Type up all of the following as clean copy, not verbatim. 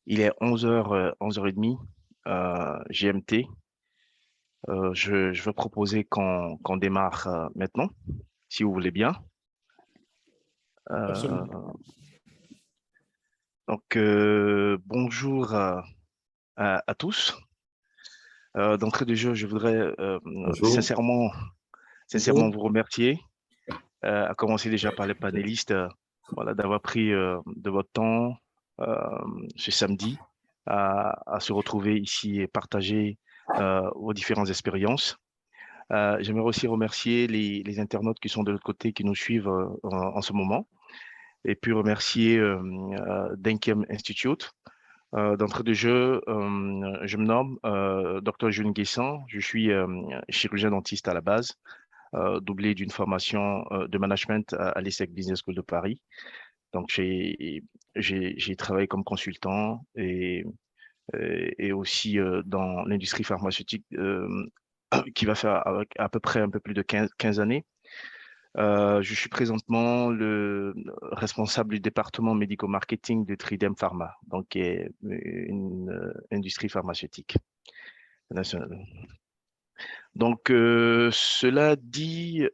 il est 11h, 11h30 GMT. Je vais proposer qu'on démarre maintenant, si vous voulez bien. Euh, Absolument. Bonjour à tous. D'entrée de jeu, je voudrais Bonjour. sincèrement Bonjour. vous remercier, à commencer déjà par les panélistes, voilà, d'avoir pris de votre temps euh, ce samedi à se retrouver ici et partager vos différentes expériences. J'aimerais aussi remercier les internautes qui sont de l'autre côté, qui nous suivent en ce moment, et puis remercier Denkem Institute. D'entrée de jeu, je me nomme Dr Jules Guessan, je suis chirurgien dentiste à la base, doublé d'une formation de management à l'ESSEC Business School de Paris. Donc j'ai travaillé comme consultant et aussi dans l'industrie pharmaceutique qui va faire avec à peu près un peu plus de 15 années. Je suis présentement le responsable du département médico-marketing de Tridem Pharma, donc qui est une industrie pharmaceutique nationale. Donc, cela dit,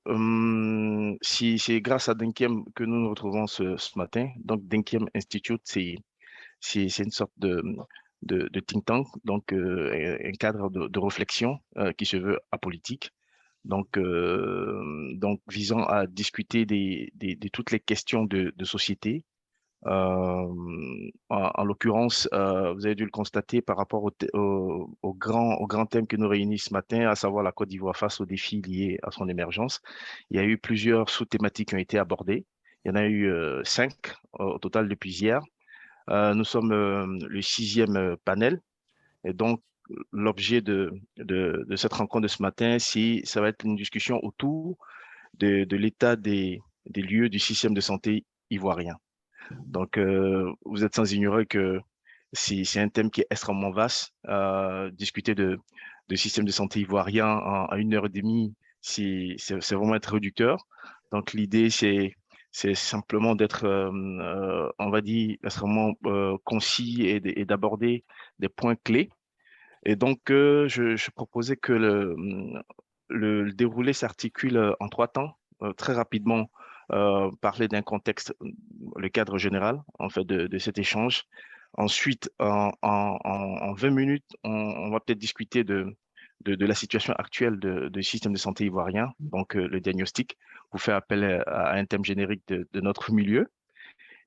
si c'est grâce à Denkiem que nous nous retrouvons ce matin. Donc, Denkiem Institute, c'est une sorte de think tank, donc un cadre de réflexion qui se veut apolitique. Donc, visant à discuter de toutes les questions de société. En l'occurrence, vous avez dû le constater par rapport au grand thème que nous réunit ce matin, à savoir la Côte d'Ivoire face aux défis liés à son émergence. Il y a eu plusieurs sous-thématiques qui ont été abordées. Il y en a eu 5 au total depuis hier. Nous sommes le 6e panel. Et donc, l'objet de cette rencontre de ce matin, ça va être une discussion autour de l'état des lieux du système de santé ivoirien. Donc, vous êtes sans ignorer que c'est un thème qui est extrêmement vaste. Discuter de système de santé ivoirien en 1h30, c'est vraiment être réducteur. Donc, l'idée, c'est simplement d'être, on va dire, extrêmement concis et d'aborder des points clés. Et donc, je proposais que le déroulé s'articule en 3 temps. Très rapidement, parler d'un contexte, le cadre général, en fait, de cet échange. Ensuite, en 20 minutes, on va peut-être discuter de la situation actuelle du système de santé ivoirien, donc le diagnostic, pour faire appel à un thème générique de notre milieu.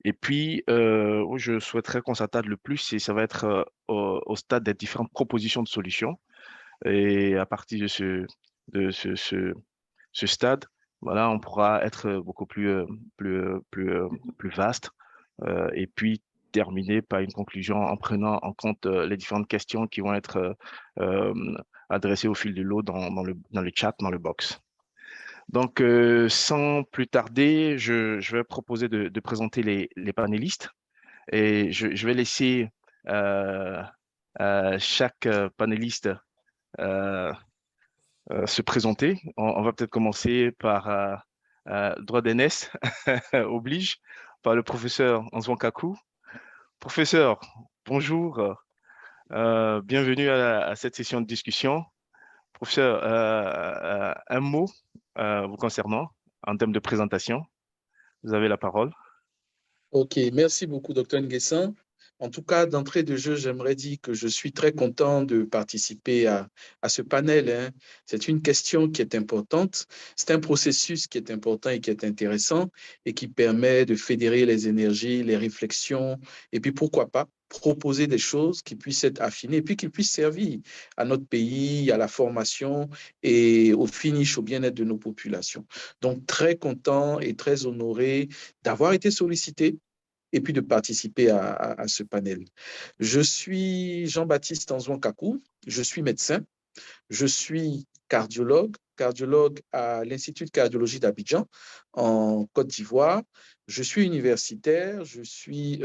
Et puis, où je souhaiterais qu'on s'attarde le plus, ça va être au stade des différentes propositions de solutions. Et à partir de ce stade, voilà, on pourra être beaucoup plus vaste, et puis terminer par une conclusion en prenant en compte les différentes questions qui vont être euh, adressées au fil de l'eau dans le chat, dans le box. Donc, sans plus tarder, je vais proposer de présenter les panélistes et je vais laisser euh, chaque panéliste euh, se présenter. On va peut-être commencer par droit d'aînesse, oblige, par le professeur Antoine Kakou. Professeur, bonjour, bienvenue à cette session de discussion. Professeur, un mot vous concernant en termes de présentation. Vous avez la parole. OK, merci beaucoup, Dr Nguessan. En tout cas, d'entrée de jeu, j'aimerais dire que je suis très content de participer à ce panel, hein. C'est une question qui est importante. C'est un processus qui est important et qui est intéressant et qui permet de fédérer les énergies, les réflexions et puis pourquoi pas proposer des choses qui puissent être affinées et puis qui puissent servir à notre pays, à la formation et au finish, au bien-être de nos populations. Donc, très content et très honoré d'avoir été sollicité et puis de participer à ce panel. Je suis Jean-Baptiste Anzouan Kakou, je suis médecin, je suis cardiologue à l'Institut de cardiologie d'Abidjan en Côte d'Ivoire. Je suis universitaire, je suis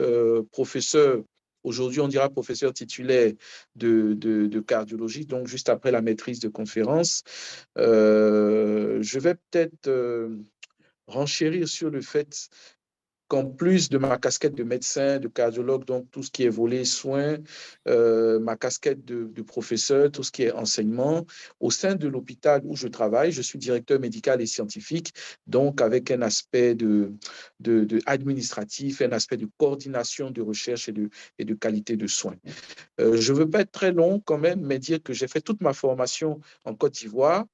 professeur. Aujourd'hui, on dira professeur titulaire de cardiologie, donc juste après la maîtrise de conférence. Je vais peut-être renchérir sur le fait qu'en plus de ma casquette de médecin, de cardiologue, donc tout ce qui est volet soins, ma casquette de professeur, tout ce qui est enseignement, au sein de l'hôpital où je travaille, je suis directeur médical et scientifique, donc avec un aspect administratif, un aspect de coordination de recherche et de qualité de soins. Je ne veux pas être très long quand même, mais dire que j'ai fait toute ma formation en Côte d'Ivoire,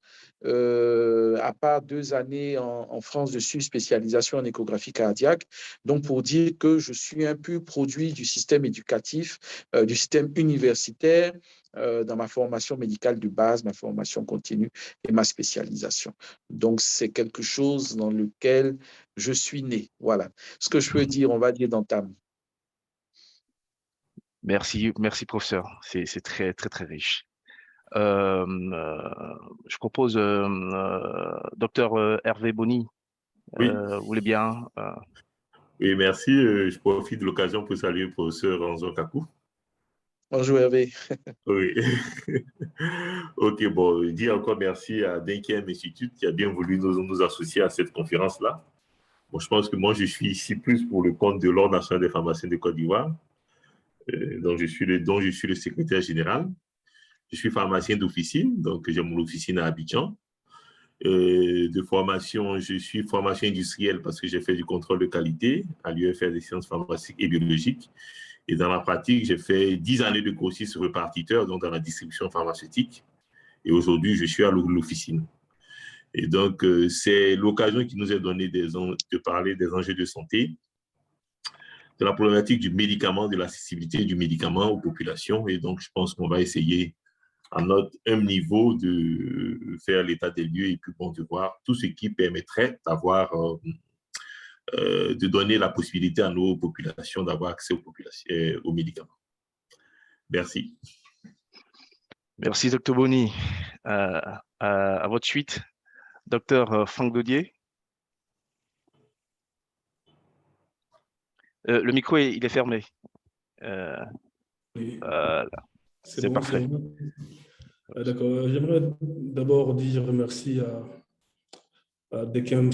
à part 2 années en France de spécialisation en échographie cardiaque. Donc, pour dire que je suis un peu produit du système éducatif, du système universitaire, dans ma formation médicale de base, ma formation continue et ma spécialisation. Donc, c'est quelque chose dans lequel je suis né. Voilà ce que je peux dire, on va dire, d'entame. Merci, merci professeur. C'est très, très, très riche. Je propose docteur Hervé Boni. Oui, Vous voulez bien oui, merci. Je profite de l'occasion pour saluer le professeur Ranzo Kakou. Bonjour Hervé. Oui. Ok, bon, je dis encore merci à Denkiem Institute qui a bien voulu nous associer à cette conférence-là. Bon, je pense que moi, je suis ici plus pour le compte de l'Ordre national des pharmaciens de Côte d'Ivoire, dont je suis le secrétaire général. Je suis pharmacien d'officine, donc j'ai mon officine à Abidjan. De formation, je suis pharmacien industriel parce que j'ai fait du contrôle de qualité à l'UFR des sciences pharmaceutiques et biologiques. Et dans la pratique, j'ai fait 10 années de grossiste répartiteur, donc dans la distribution pharmaceutique. Et aujourd'hui, je suis à l'officine. Et donc, c'est l'occasion qui nous est donnée de parler des enjeux de santé, de la problématique du médicament, de l'accessibilité du médicament aux populations. Et donc, je pense qu'on va essayer à notre niveau de faire l'état des lieux et puis bon, de voir tout ce qui permettrait d'avoir, de donner la possibilité à nos populations d'avoir accès aux médicaments. Merci. Merci, docteur Boni. À votre suite, docteur Franck Dodier. Le micro, il est fermé. Oui, C'est parfait. bon. D'accord. J'aimerais d'abord dire merci à Dekem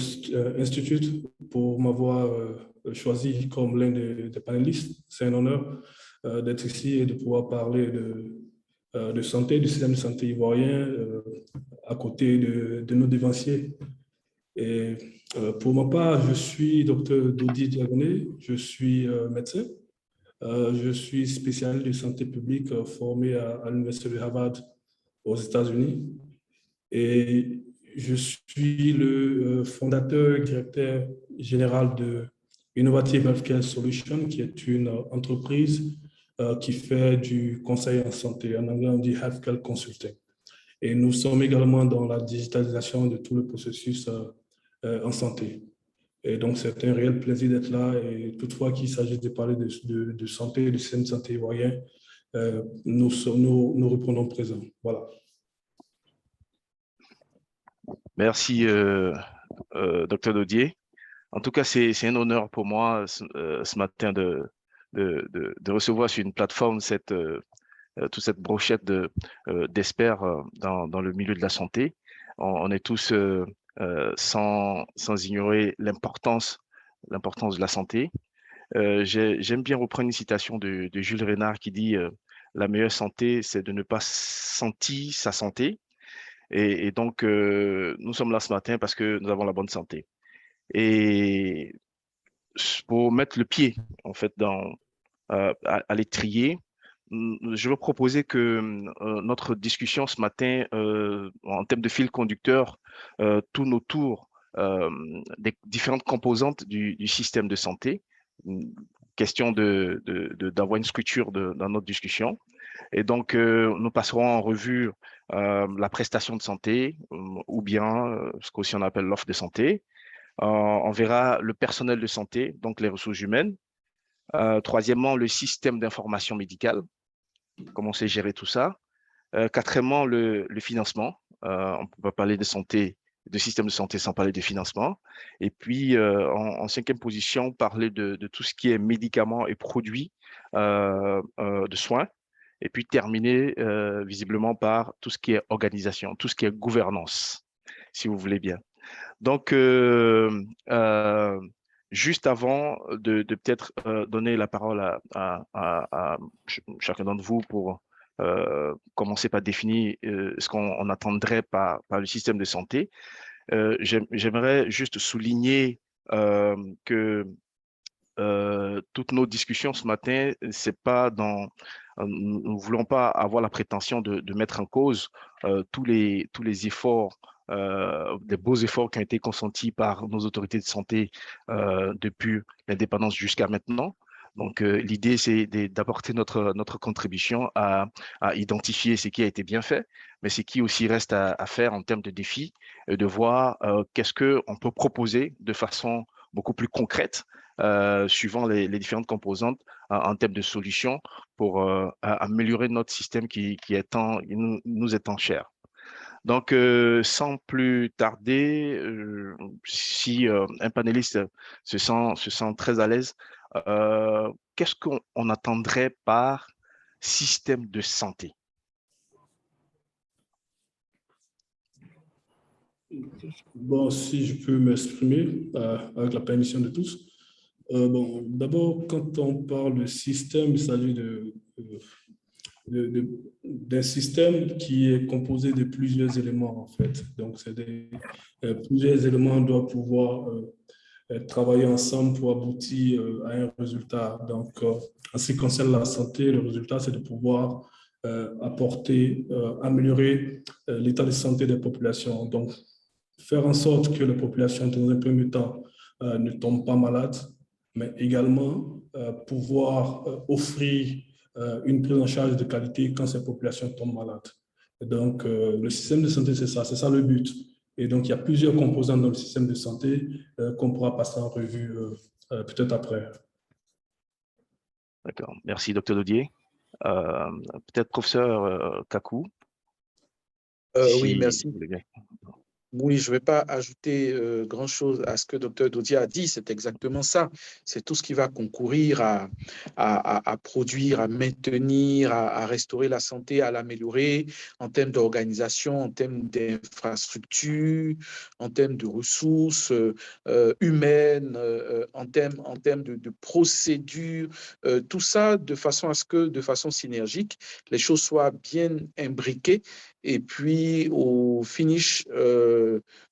Institute pour m'avoir choisi comme l'un des panélistes. C'est un honneur d'être ici et de pouvoir parler de santé, du système de santé ivoirien à côté de nos dévanciers. Et pour ma part, je suis docteur Dodi Diagoné, je suis médecin. Je suis spécialiste de santé publique formé à l'Université de Harvard aux États-Unis. Et je suis le fondateur et directeur général de Innovative Healthcare Solutions, qui est une entreprise qui fait du conseil en santé. En anglais, on dit Healthcare Consulting. Et nous sommes également dans la digitalisation de tout le processus en santé. Et donc, c'est un réel plaisir d'être là. Et toutefois qu'il s'agisse de parler de santé, du système de santé ivoirien, nous reprenons présent. Voilà. Merci, docteur Dodier. En tout cas, c'est un honneur pour moi ce matin de recevoir sur une plateforme toute cette brochette d'experts dans le milieu de la santé. On est tous sans ignorer l'importance de la santé. J'aime bien reprendre une citation de Jules Renard qui dit la meilleure santé, c'est de ne pas sentir sa santé. Et donc, nous sommes là ce matin parce que nous avons la bonne santé. Et pour mettre le pied, en fait, à l'étrier, je veux proposer que notre discussion ce matin, en termes de fil conducteur, tourne autour des différentes composantes du système de santé. Question d'avoir une structure dans notre discussion. Et donc, nous passerons en revue la prestation de santé ou bien ce qu'aussi on appelle l'offre de santé. On verra le personnel de santé, donc les ressources humaines. Troisièmement, le système d'information médicale, comment c'est gérer tout ça. Quatrièmement, le financement. On ne peut pas parler de santé, de système de santé sans parler de financement. Et puis, en cinquième position, parler de tout ce qui est médicaments et produits de soins. Et puis terminer visiblement par tout ce qui est organisation, tout ce qui est gouvernance, si vous voulez bien. Donc, Juste avant de peut-être donner la parole à chacun d'entre vous pour commencer par définir ce qu'on attendrait par le système de santé, j'aimerais juste souligner que toutes nos discussions ce matin, c'est pas nous ne voulons pas avoir la prétention de mettre en cause tous les efforts, les beaux efforts qui ont été consentis par nos autorités de santé depuis l'indépendance jusqu'à maintenant. Donc, l'idée, c'est d'apporter notre contribution à identifier ce qui a été bien fait, mais ce qui aussi reste à faire en termes de défis, de voir qu'est-ce qu'on peut proposer de façon beaucoup plus concrète suivant les différentes composantes en termes de solutions pour améliorer notre système qui nous est tant cher. Donc, sans plus tarder, si un panéliste se sent très à l'aise, qu'est-ce qu'on attendrait par système de santé? Bon, si je peux m'exprimer avec la permission de tous. Bon, d'abord, quand on parle de système, il s'agit d'un système qui est composé de plusieurs éléments, en fait. Donc, plusieurs éléments doivent pouvoir travailler ensemble pour aboutir à un résultat. Donc, en ce qui concerne la santé, le résultat, c'est de pouvoir améliorer l'état de santé des populations. Donc, faire en sorte que les populations, dans un premier temps, ne tombent pas malades, mais également pouvoir offrir une prise en charge de qualité quand ces populations tombent malades. Et donc, le système de santé, c'est ça le but. Et donc, il y a plusieurs composants dans le système de santé qu'on pourra passer en revue peut-être après. D'accord. Merci, Dr. Dodier. Peut-être professeur Kakou. Oui, merci. Oui, je ne vais pas ajouter grand-chose à ce que Dr. Dodier a dit. C'est exactement ça. C'est tout ce qui va concourir à produire, à maintenir, à restaurer la santé, à l'améliorer en termes d'organisation, en termes d'infrastructures, en termes de ressources humaines, en termes de procédures. Tout ça de façon à ce que, de façon synergique, les choses soient bien imbriquées et puis au finish,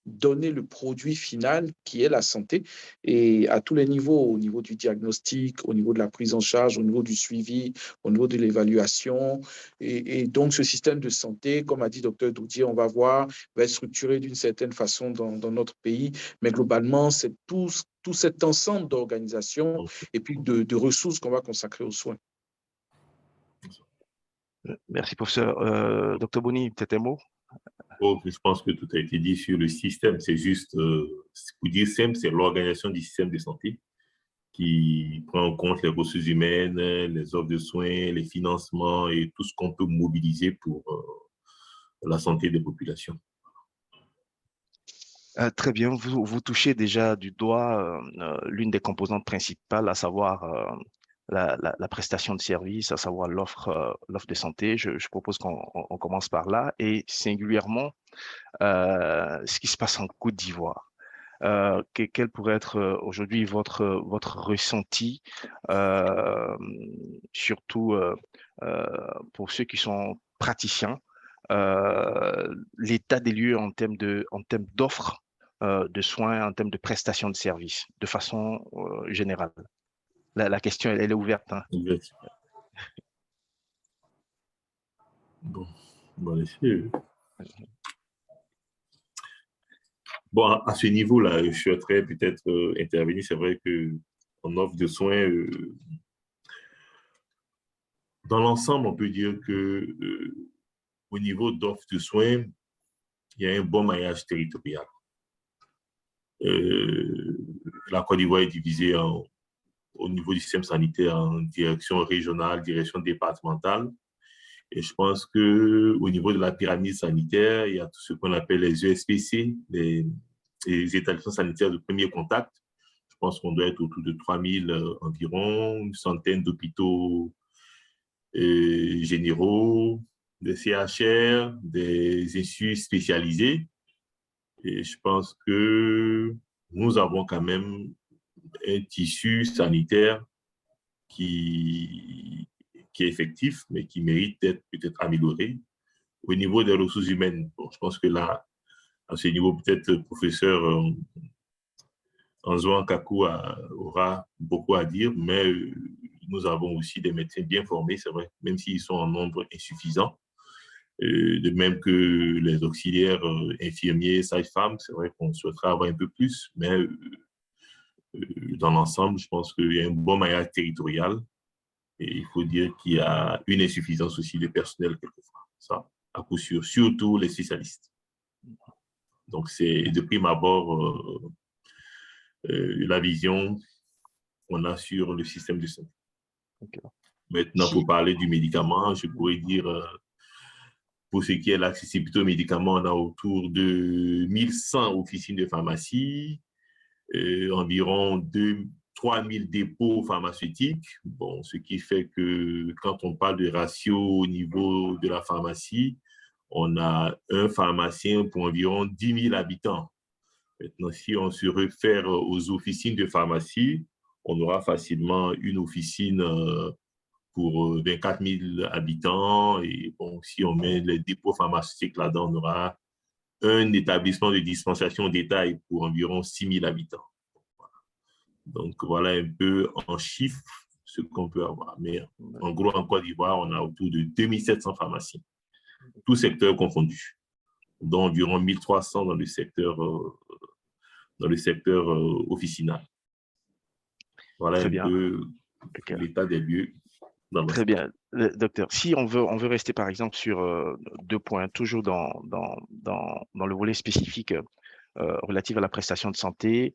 donner le produit final qui est la santé et à tous les niveaux, au niveau du diagnostic, au niveau de la prise en charge, au niveau du suivi, au niveau de l'évaluation. Et donc, ce système de santé, comme a dit Dr. Doudier, on va voir, va être structuré d'une certaine façon dans notre pays, mais globalement, c'est tout cet ensemble d'organisations et puis de ressources qu'on va consacrer aux soins. Merci, professeur. Dr. Boni, peut-être un mot? Oh, je pense que tout a été dit sur le système. C'est juste, pour dire simple, c'est l'organisation du système de santé qui prend en compte les ressources humaines, les offres de soins, les financements et tout ce qu'on peut mobiliser pour la santé des populations. Très bien, vous touchez déjà du doigt l'une des composantes principales, à savoir la prestation de services, à savoir l'offre de santé. Je propose qu'on commence par là et singulièrement ce qui se passe en Côte d'Ivoire. Quel pourrait être aujourd'hui votre ressenti, surtout pour ceux qui sont praticiens, l'état des lieux en termes d'offres de soins, en termes de prestations de services, de façon générale. La question, elle est ouverte. Hein. Bon, bon, à ce niveau-là, je souhaiterais peut-être intervenir. C'est vrai qu'en offre de soins, dans l'ensemble, on peut dire que au niveau d'offre de soins, il y a un bon maillage territorial. La Côte d'Ivoire est divisée au niveau du système sanitaire en direction régionale, direction départementale. Et je pense qu'au niveau de la pyramide sanitaire, il y a tout ce qu'on appelle les ESPC, les établissements sanitaires de premier contact. Je pense qu'on doit être autour de 3000 environ, une centaine d'hôpitaux généraux, des CHR, des instituts spécialisés. Et je pense que nous avons quand même un tissu sanitaire qui est effectif, mais qui mérite d'être peut-être amélioré. Au niveau des ressources humaines, bon, je pense que là, à ce niveau, peut-être le professeur Anzouan Kakou aura beaucoup à dire, mais nous avons aussi des médecins bien formés, c'est vrai, même s'ils sont en nombre insuffisant. De même que les auxiliaires infirmiers, sages-femmes, c'est vrai qu'on souhaiterait avoir un peu plus, mais dans l'ensemble, je pense qu'il y a un bon maillage territorial et il faut dire qu'il y a une insuffisance aussi de personnel quelquefois. Ça, à coup sûr, surtout les spécialistes. Donc, c'est de prime abord la vision qu'on a sur le système de santé. Okay. Maintenant, pour parler du médicament, je pourrais dire, pour ce qui est l'accessibilité aux médicaments, on a autour de 1100 officines de pharmacie, environ 3000 dépôts pharmaceutiques. Bon, ce qui fait que quand on parle de ratio au niveau de la pharmacie, on a un pharmacien pour environ 10 000 habitants. Maintenant, si on se réfère aux officines de pharmacie, on aura facilement une officine pour 24 000 habitants. Et bon, si on met les dépôts pharmaceutiques là-dedans, on aura un établissement de dispensation détail pour environ 6 000 habitants. Donc, voilà un peu en chiffres ce qu'on peut avoir. Mais en gros, en Côte d'Ivoire, on a autour de 2700 pharmacies, tous secteurs confondus, dont environ 1300 dans le secteur officinal. Voilà un peu l'état des lieux. Très bien, docteur. Si on veut rester par exemple sur 2 points, toujours dans le volet spécifique relatif à la prestation de santé,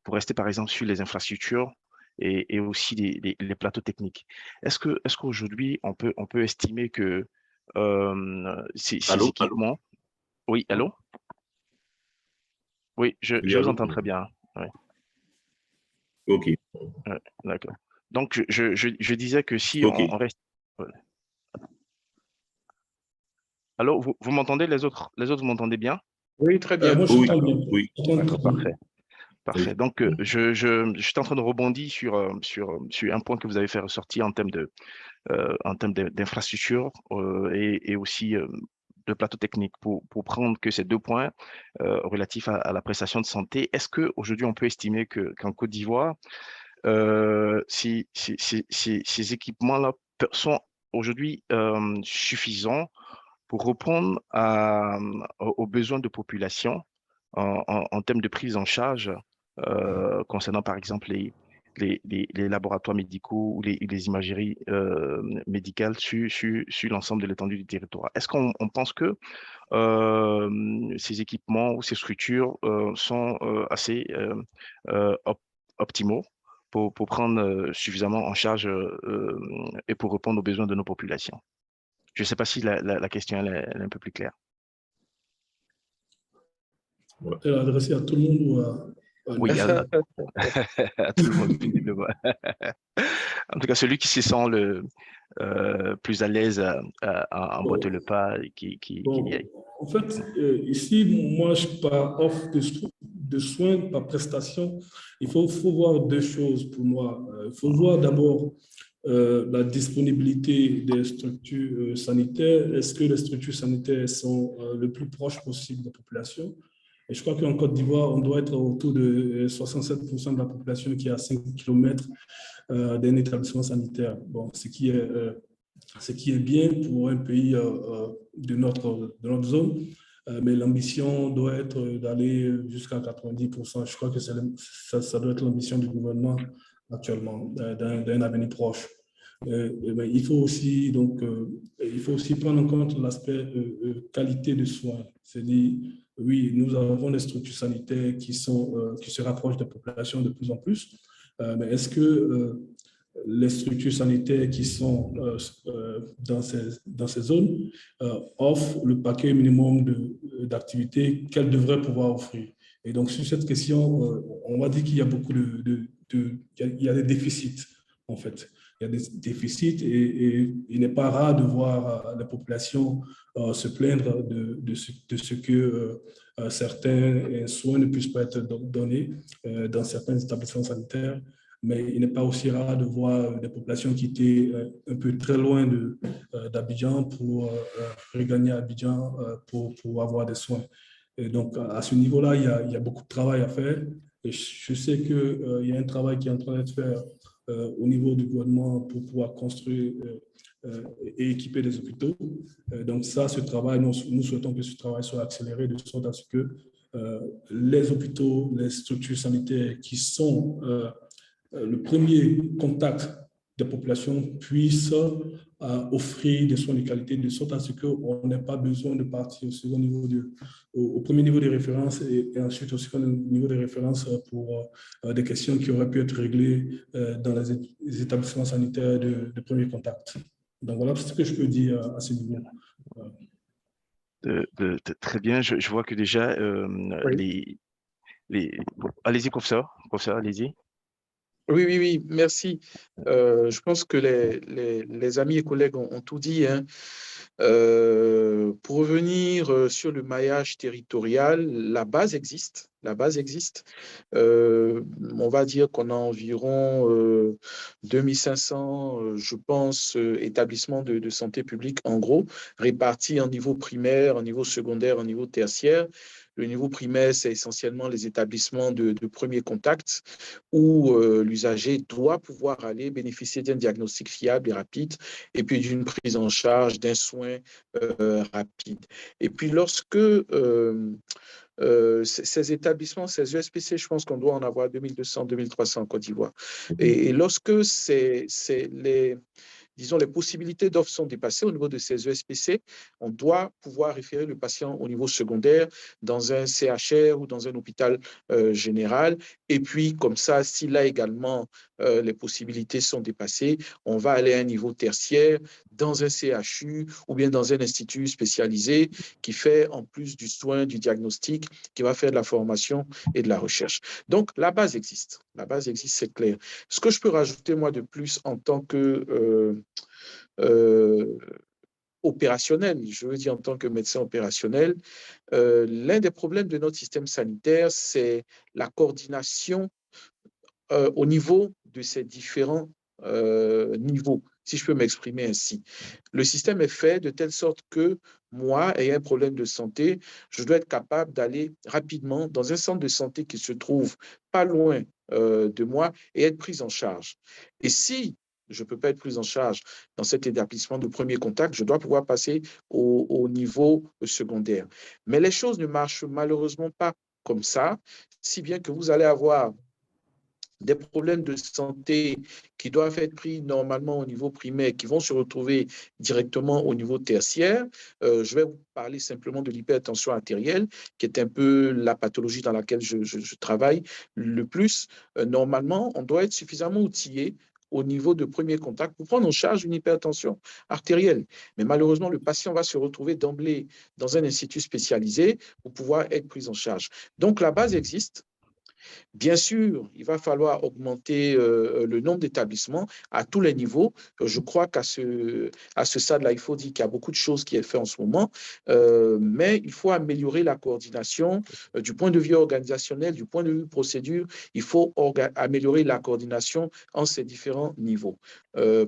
pour rester par exemple sur les infrastructures et aussi les plateaux techniques. Est-ce qu'aujourd'hui on peut estimer que ces équipements… Allô? Oui, allô? Oui, je vous entends très bien. Ouais. OK. Ouais, d'accord. Donc, je disais que si on reste… Allô, vous m'entendez, les autres vous m'entendez bien? Oui, très bien. Moi, je t'entends bien. Oui. D'accord, parfait. Parfait. Donc, je suis en train de rebondir sur un point que vous avez fait ressortir en termes d'infrastructure et aussi de plateau technique pour prendre que ces 2 points relatifs à la prestation de santé. Est-ce qu'aujourd'hui, on peut estimer qu'en Côte d'Ivoire, ces équipements-là sont aujourd'hui suffisants pour répondre aux besoins de population en termes de prise en charge concernant par exemple les laboratoires médicaux ou les imageries médicales sur l'ensemble de l'étendue du territoire. Est-ce qu'on pense que ces équipements ou ces structures sont assez optimaux pour prendre suffisamment en charge et pour répondre aux besoins de nos populations? Je ne sais pas si la question elle est un peu plus claire. Elle est adressée à tout le monde ou à… Oui, à tout le monde, visiblement. En tout cas, celui qui se sent le plus à l'aise à emboîter le pas et qui y aille. En fait, ici, moi, je offre de soins par prestation. Il faut voir 2 choses pour moi. Il faut voir d'abord la disponibilité des structures sanitaires. Est-ce que les structures sanitaires sont le plus proches possible de la population? Et je crois qu'en Côte d'Ivoire, on doit être autour de 67% de la population qui est à 5 km d'un établissement sanitaire. Bon, ce qui est bien pour un pays de notre zone, mais l'ambition doit être d'aller jusqu'à 90%. Je crois que ça doit être l'ambition du gouvernement actuellement, d'un avenir proche. Mais il faut aussi prendre en compte l'aspect qualité de soins. C'est-à-dire, oui, nous avons des structures sanitaires qui se rapprochent des populations de plus en plus, mais est-ce que les structures sanitaires qui sont dans ces zones offrent le paquet minimum d'activités qu'elles devraient pouvoir offrir? Et donc, sur cette question, on va dire qu'il y a beaucoup il y a des déficits, en fait. il y a des déficits et il n'est pas rare de voir la population se plaindre de ce que certains soins ne puissent pas être donnés dans certains établissements sanitaires. Mais il n'est pas aussi rare de voir des populations quitter un peu très loin d'Abidjan pour regagner Abidjan pour avoir des soins. Et donc, à ce niveau-là, il y a beaucoup de travail à faire. Et je sais qu'il y a un travail qui est en train d'être fait au niveau du gouvernement pour pouvoir construire et équiper des hôpitaux. Donc ça, ce travail, nous souhaitons que ce travail soit accéléré de sorte à ce que les hôpitaux, les structures sanitaires qui sont le premier contact des populations puissent offrir des soins de qualité de sorte à ce qu'on n'ait pas besoin de partir au second niveau au premier niveau de référence et ensuite au second niveau de référence pour des questions qui auraient pu être réglées dans les établissements sanitaires de premier contact. Donc voilà ce que je peux dire à ce niveau. Très bien, je vois que déjà Oui. Bon, allez-y, professeur, allez-y. Oui, merci. Je pense que les amis et collègues ont tout dit, hein. Pour revenir sur le maillage territorial, la base existe. La base existe. On va dire qu'on a environ 2500, je pense, établissements de santé publique, en gros, répartis en niveau primaire, en niveau secondaire, en niveau tertiaire. Le niveau primaire, c'est essentiellement les établissements de premier contact où l'usager doit pouvoir aller bénéficier d'un diagnostic fiable et rapide et puis d'une prise en charge, d'un soin rapide. Et puis lorsque ces établissements, ces ESPC, je pense qu'on doit en avoir 2200, 2300 en Côte d'Ivoire. Et lorsque disons, les possibilités d'offres sont dépassées au niveau de ces ESPC, on doit pouvoir référer le patient au niveau secondaire dans un CHR ou dans un hôpital général. Et puis, comme ça, si là également les possibilités sont dépassées, on va aller à un niveau tertiaire dans un CHU ou bien dans un institut spécialisé qui fait, en plus du soin, du diagnostic, qui va faire de la formation et de la recherche. Donc, la base existe. La base existe, c'est clair. Ce que je peux rajouter, moi, de plus en tant que opérationnel, je veux dire en tant que médecin opérationnel, l'un des problèmes de notre système sanitaire, c'est la coordination au niveau de ces différents niveaux, si je peux m'exprimer ainsi. Le système est fait de telle sorte que moi, ayant un problème de santé, je dois être capable d'aller rapidement dans un centre de santé qui se trouve pas loin de moi et être pris en charge. Et si je ne peux pas être pris en charge dans cet établissement de premier contact, je dois pouvoir passer au niveau secondaire. Mais les choses ne marchent malheureusement pas comme ça, si bien que vous allez avoir des problèmes de santé qui doivent être pris normalement au niveau primaire, qui vont se retrouver directement au niveau tertiaire. Je vais vous parler simplement de l'hypertension artérielle, qui est un peu la pathologie dans laquelle je travaille le plus. Normalement, on doit être suffisamment outillé au niveau de premier contact pour prendre en charge une hypertension artérielle. Mais malheureusement, le patient va se retrouver d'emblée dans un institut spécialisé pour pouvoir être pris en charge. Donc, la base existe. Bien sûr, il va falloir augmenter le nombre d'établissements à tous les niveaux. Je crois qu'à ce stade-là, il faut dire qu'il y a beaucoup de choses qui sont faites en ce moment, mais il faut améliorer la coordination du point de vue organisationnel, du point de vue procédure. Il faut améliorer la coordination en ces différents niveaux.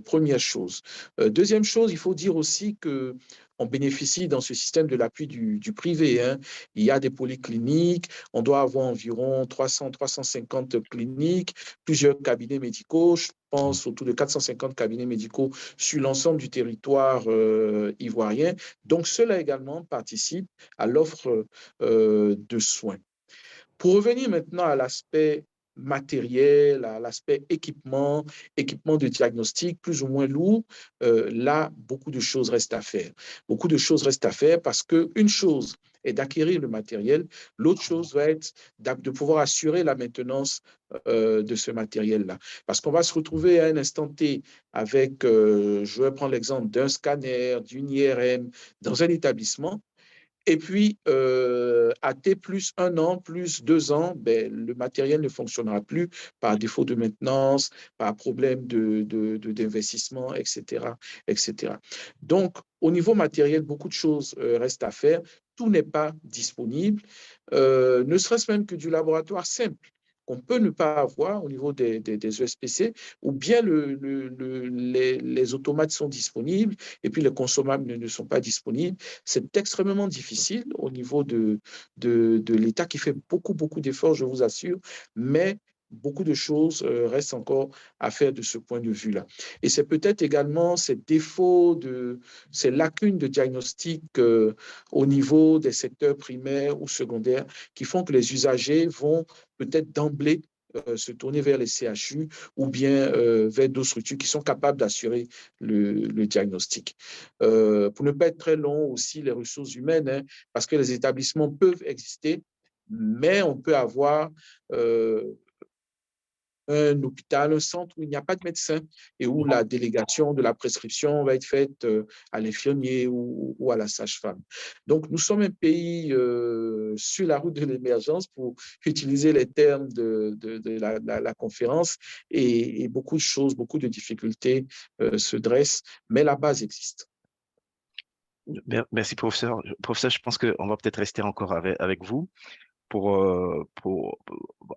Première chose. Deuxième chose, il faut dire aussi que on bénéficie dans ce système de l'appui du privé, hein. Il y a des polycliniques, on doit avoir environ 300, 350 cliniques, plusieurs cabinets médicaux, je pense autour de 450 cabinets médicaux sur l'ensemble du territoire ivoirien. Donc, cela également participe à l'offre de soins. Pour revenir maintenant à l'aspect matériel, à l'aspect équipement de diagnostic plus ou moins lourd, là, beaucoup de choses restent à faire. Beaucoup de choses restent à faire parce qu'une chose est d'acquérir le matériel, l'autre chose va être de pouvoir assurer la maintenance de ce matériel-là. Parce qu'on va se retrouver à un instant T avec, je vais prendre l'exemple d'un scanner, d'une IRM dans un établissement, Et puis, à T plus 1 an, plus 2 ans, ben, le matériel ne fonctionnera plus par défaut de maintenance, par problème d'investissement, etc., etc. Donc, au niveau matériel, beaucoup de choses restent à faire. Tout n'est pas disponible, ne serait-ce même que du laboratoire simple qu'on peut ne pas avoir au niveau des ESPC, ou bien les automates sont disponibles et puis les consommables ne sont pas disponibles. C'est extrêmement difficile au niveau de l'État qui fait beaucoup, beaucoup d'efforts, je vous assure, mais beaucoup de choses restent encore à faire de ce point de vue-là. Et c'est peut-être également ces défauts, ces lacunes de diagnostic au niveau des secteurs primaires ou secondaires qui font que les usagers vont peut-être d'emblée se tourner vers les CHU ou bien vers d'autres structures qui sont capables d'assurer le diagnostic. Pour ne pas être très long aussi, les ressources humaines, hein, parce que les établissements peuvent exister, mais on peut avoir un hôpital, un centre où il n'y a pas de médecin et où la délégation de la prescription va être faite à l'infirmier ou à la sage-femme. Donc, nous sommes un pays sur la route de l'émergence, pour utiliser les termes de la conférence, et beaucoup de choses, beaucoup de difficultés se dressent, mais la base existe. Merci, professeur. Professeur, je pense qu'on va peut-être rester encore avec vous pour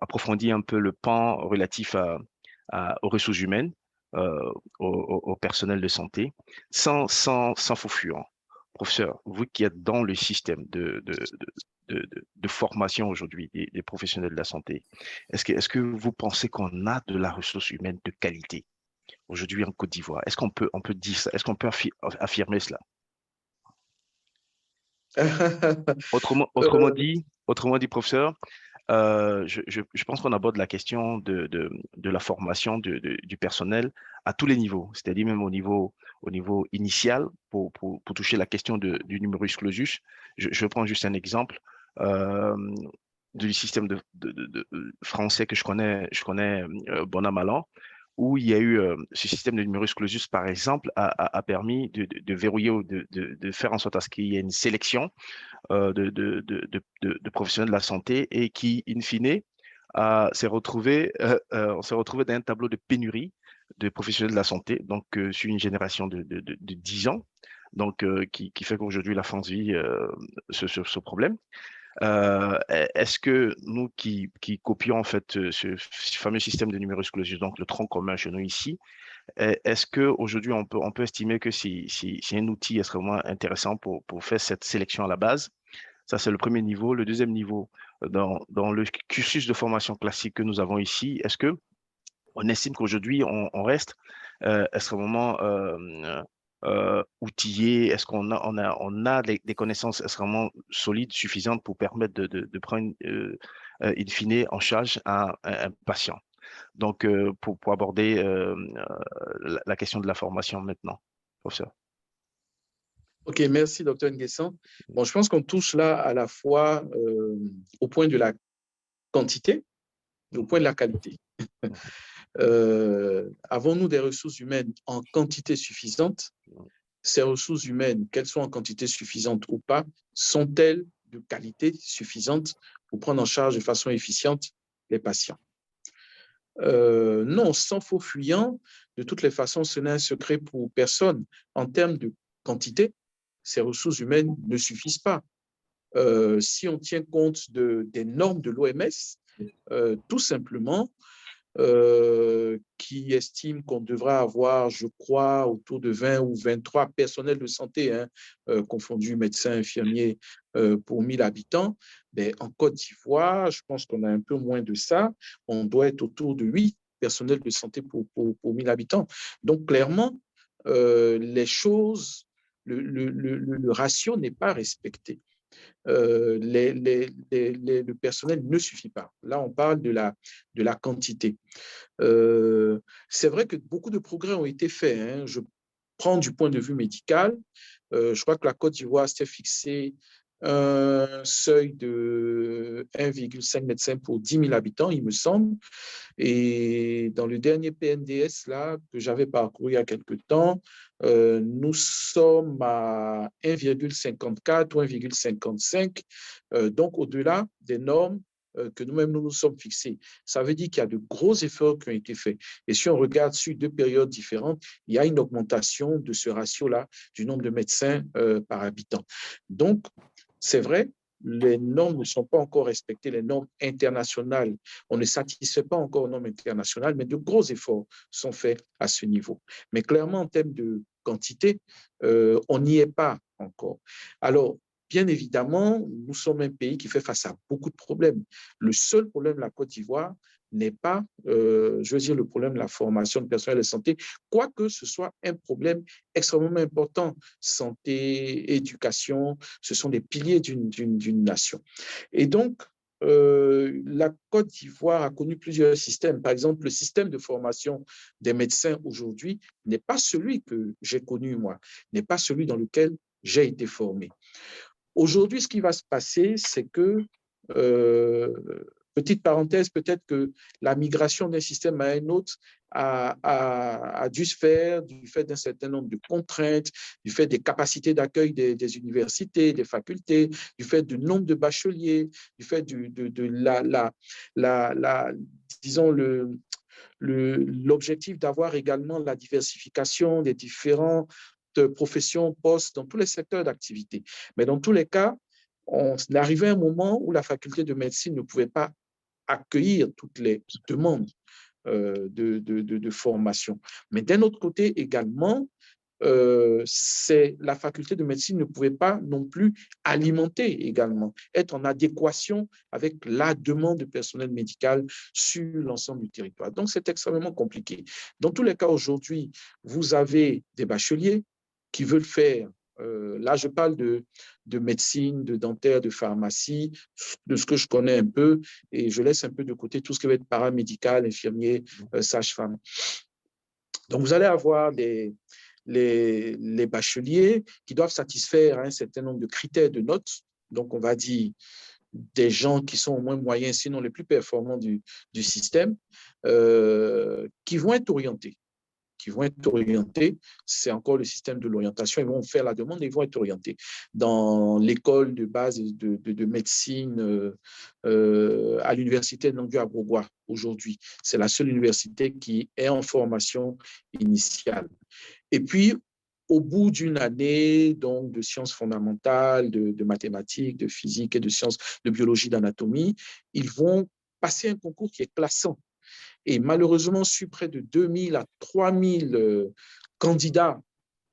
approfondir un peu le pan relatif aux ressources humaines, au personnel de santé, sans faux fuyant. Professeur, vous qui êtes dans le système de formation aujourd'hui des professionnels de la santé, est-ce que vous pensez qu'on a de la ressource humaine de qualité aujourd'hui en Côte d'Ivoire? Est-ce on peut dire ça? Est-ce qu'on peut affirmer cela? Autrement dit, professeur, je pense qu'on aborde la question de la formation du personnel à tous les niveaux, c'est-à-dire même au niveau initial pour toucher la question du numerus clausus. Je prends juste un exemple du système français que je connais bon an, mal an, où il y a eu ce système de numerus clausus, par exemple, a permis de verrouiller ou de faire en sorte à ce qu'il y ait une sélection de professionnels de la santé et qui, in fine, on s'est retrouvé dans un tableau de pénurie de professionnels de la santé, donc sur une génération de 10 ans, donc qui fait qu'aujourd'hui la France vit ce problème. Est-ce que nous qui copions en fait ce fameux système de numerus clausus, donc le tronc commun chez nous ici, est-ce qu'aujourd'hui on peut estimer que c'est un outil extrêmement intéressant pour faire cette sélection à la base? Ça, c'est le premier niveau. Le deuxième niveau, dans le cursus de formation classique que nous avons ici, est-ce que on estime qu'aujourd'hui, on reste extrêmement outillé? Est-ce on a des connaissances extrêmement solides, suffisantes pour permettre de prendre, in fine, en charge un patient? Donc, pour aborder la question de la formation maintenant, professeur. OK, merci, Dr. Nguessan. Bon, je pense qu'on touche là à la fois au point de la quantité et au point de la qualité. Avons-nous des ressources humaines en quantité suffisante? Ces ressources humaines, qu'elles soient en quantité suffisante ou pas, sont-elles de qualité suffisante pour prendre en charge de façon efficiente les patients? Non, sans faux fuyant, de toutes les façons, ce n'est un secret pour personne. En termes de quantité, ces ressources humaines ne suffisent pas. Si on tient compte des normes de l'OMS, tout simplement, qui estime qu'on devra avoir, je crois, autour de 20 ou 23 personnels de santé, hein, confondus médecins, infirmiers, pour 1000 habitants. Mais en Côte d'Ivoire, je pense qu'on a un peu moins de ça. On doit être autour de 8 personnels de santé pour 1000 habitants. Donc, clairement, les choses, le ratio n'est pas respecté. Le personnel ne suffit pas. Là, on parle de la quantité. C'est vrai que beaucoup de progrès ont été faits, hein. Je prends du point de vue médical. Je crois que la Côte d'Ivoire s'est fixé un seuil de 1,5 médecins pour 10 000 habitants, il me semble. Et dans le dernier PNDS là, que j'avais parcouru il y a quelque temps, nous sommes à 1,54 ou 1,55, donc au-delà des normes que nous-mêmes nous sommes fixés. Ça veut dire qu'il y a de gros efforts qui ont été faits. Et si on regarde sur 2 périodes différentes, il y a une augmentation de ce ratio-là du nombre de médecins par habitant. Donc, c'est vrai, les normes ne sont pas encore respectées, les normes internationales. On ne satisfait pas encore aux normes internationales, mais de gros efforts sont faits à ce niveau. Mais clairement, en termes de quantité, on n'y est pas encore. Alors, bien évidemment, nous sommes un pays qui fait face à beaucoup de problèmes. Le seul problème de la Côte d'Ivoire n'est pas, je veux dire, le problème de la formation de personnel de santé, quoique ce soit un problème extrêmement important. Santé, éducation, ce sont des piliers d'une nation. Et donc, la Côte d'Ivoire a connu plusieurs systèmes. Par exemple, le système de formation des médecins aujourd'hui n'est pas celui que j'ai connu, moi, n'est pas celui dans lequel j'ai été formé. Aujourd'hui, ce qui va se passer, c'est que, petite parenthèse, peut-être que la migration d'un système à un autre a dû se faire du fait d'un certain nombre de contraintes, du fait des capacités d'accueil des universités, des facultés, du fait du nombre de bacheliers, du fait de disons, l'objectif d'avoir également la diversification des différents professions, postes dans tous les secteurs d'activité. Mais dans tous les cas, on arrivait à un moment où la faculté de médecine ne pouvait pas accueillir toutes les demandes de formation. Mais d'un autre côté également, la faculté de médecine ne pouvait pas non plus alimenter également, être en adéquation avec la demande de personnel médical sur l'ensemble du territoire. Donc, c'est extrêmement compliqué. Dans tous les cas, aujourd'hui, vous avez des bacheliers qui veulent faire, là je parle de médecine, de dentaire, de pharmacie, de ce que je connais un peu, et je laisse un peu de côté tout ce qui va être paramédical, infirmier, sage-femme. Donc, vous allez avoir les bacheliers qui doivent satisfaire un certain nombre de critères de notes. Donc, on va dire des gens qui sont au moins moyens, sinon les plus performants du système, qui vont être orientés. C'est encore le système de l'orientation. Ils vont faire la demande et ils vont être orientés. Dans l'école de base de médecine à l'université de Nangua-Brogua aujourd'hui, c'est la seule université qui est en formation initiale. Et puis, au bout d'une année donc, de sciences fondamentales, de mathématiques, de physique et de sciences de biologie, d'anatomie, ils vont passer un concours qui est classant. Et malheureusement, sur près de 2000 à 3000 candidats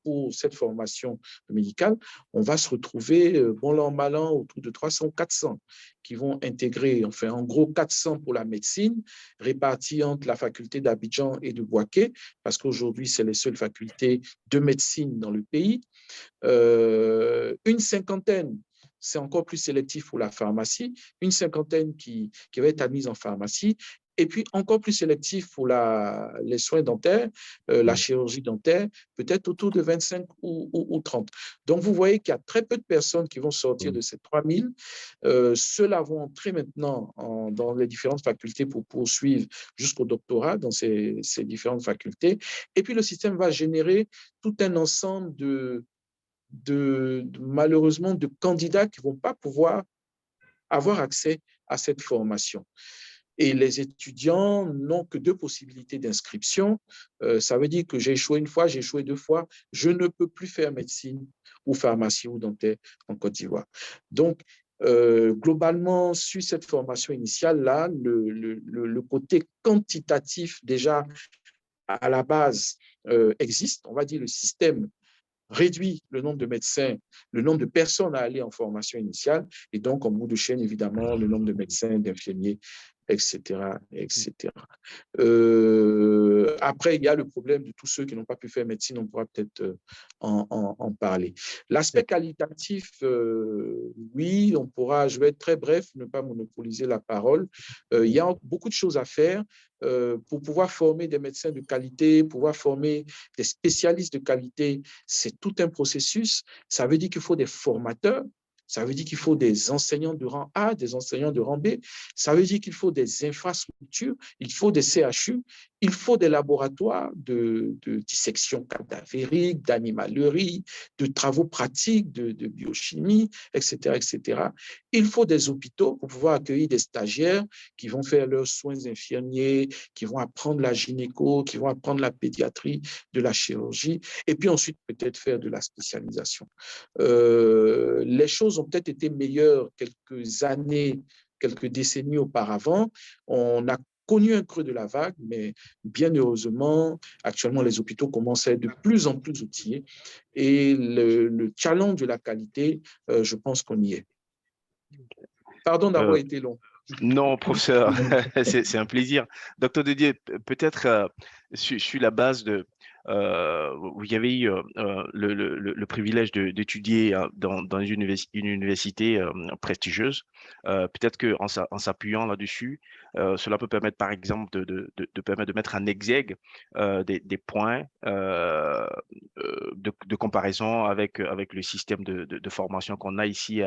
pour cette formation médicale, on va se retrouver, bon l'an, mal an, autour de 300 ou 400 qui vont intégrer, enfin en gros 400 pour la médecine, répartis entre la faculté d'Abidjan et de Bouaké, parce qu'aujourd'hui, c'est les seules facultés de médecine dans le pays. Une cinquantaine, c'est encore plus sélectif pour la pharmacie, une cinquantaine qui va être admise en pharmacie, et puis encore plus sélectif pour les soins dentaires, la chirurgie dentaire, peut-être autour de 25 ou 30. Donc, vous voyez qu'il y a très peu de personnes qui vont sortir de ces 3000. Ceux-là vont entrer maintenant dans les différentes facultés pour poursuivre jusqu'au doctorat dans ces différentes facultés. Et puis, le système va générer tout un ensemble malheureusement, de candidats qui ne vont pas pouvoir avoir accès à cette formation. Et les étudiants n'ont que 2 possibilités d'inscription. Ça veut dire que j'ai échoué une fois, j'ai échoué 2 fois. Je ne peux plus faire médecine ou pharmacie ou dentaire en Côte d'Ivoire. Donc, globalement, sur cette formation initiale-là, le côté quantitatif déjà à la base existe. On va dire le système réduit le nombre de médecins, le nombre de personnes à aller en formation initiale, et donc, en bout de chaîne, évidemment, le nombre de médecins, d'infirmiers, etc. etc. Après, il y a le problème de tous ceux qui n'ont pas pu faire médecine, on pourra peut-être en parler. L'aspect qualitatif, oui, on pourra, je vais être très bref, ne pas monopoliser la parole. Il y a beaucoup de choses à faire pour pouvoir former des médecins de qualité, pouvoir former des spécialistes de qualité. C'est tout un processus. Ça veut dire qu'il faut des formateurs Ça veut dire qu'il faut des enseignants de rang A, des enseignants de rang B. Ça veut dire qu'il faut des infrastructures, il faut des CHU, il faut des laboratoires de dissection cadavérique, d'animalerie, de travaux pratiques, de biochimie, etc., etc. Il faut des hôpitaux pour pouvoir accueillir des stagiaires qui vont faire leurs soins infirmiers, qui vont apprendre la gynéco, qui vont apprendre la pédiatrie, de la chirurgie, et puis ensuite peut-être faire de la spécialisation. Les choses ont peut-être été meilleures quelques années, quelques décennies auparavant. On a connu un creux de la vague, mais bien heureusement, actuellement, les hôpitaux commencent à être de plus en plus outillés. Et le challenge de la qualité, je pense qu'on y est. Pardon d'avoir été long. Non, professeur, c'est un plaisir. Docteur Didier, peut-être sur la base de, vous avez eu le privilège d'étudier dans une université prestigieuse. Peut-être qu'en s'appuyant là-dessus, cela peut permettre, par exemple, de permettre de mettre en exergue des points de comparaison avec le système de formation qu'on a ici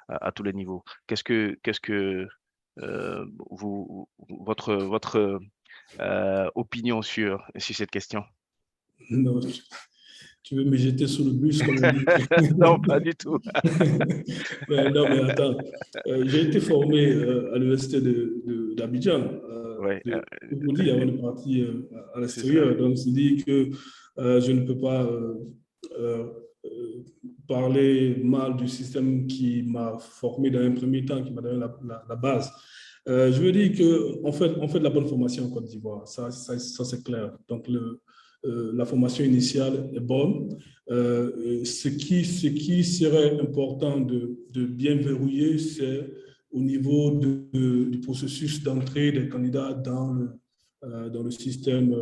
à tous les niveaux. Qu'est-ce que votre opinion sur cette question? Non, tu veux me jeter sous le bus, comme on dit. Non, pas du tout. Non, mais attends. J'ai été formé à l'université d'Abidjan. Ouais, Pour dire, avant de partir à c'est ça. l'extérieur. Donc, c'est dit que je ne peux pas parler mal du système qui m'a formé dans un premier temps, qui m'a donné la base. Je veux dire qu'on fait de la bonne formation en Côte d'Ivoire, ça c'est clair. Donc, la formation initiale est bonne. Ce qui serait important de bien verrouiller, c'est au niveau du processus d'entrée des candidats dans le système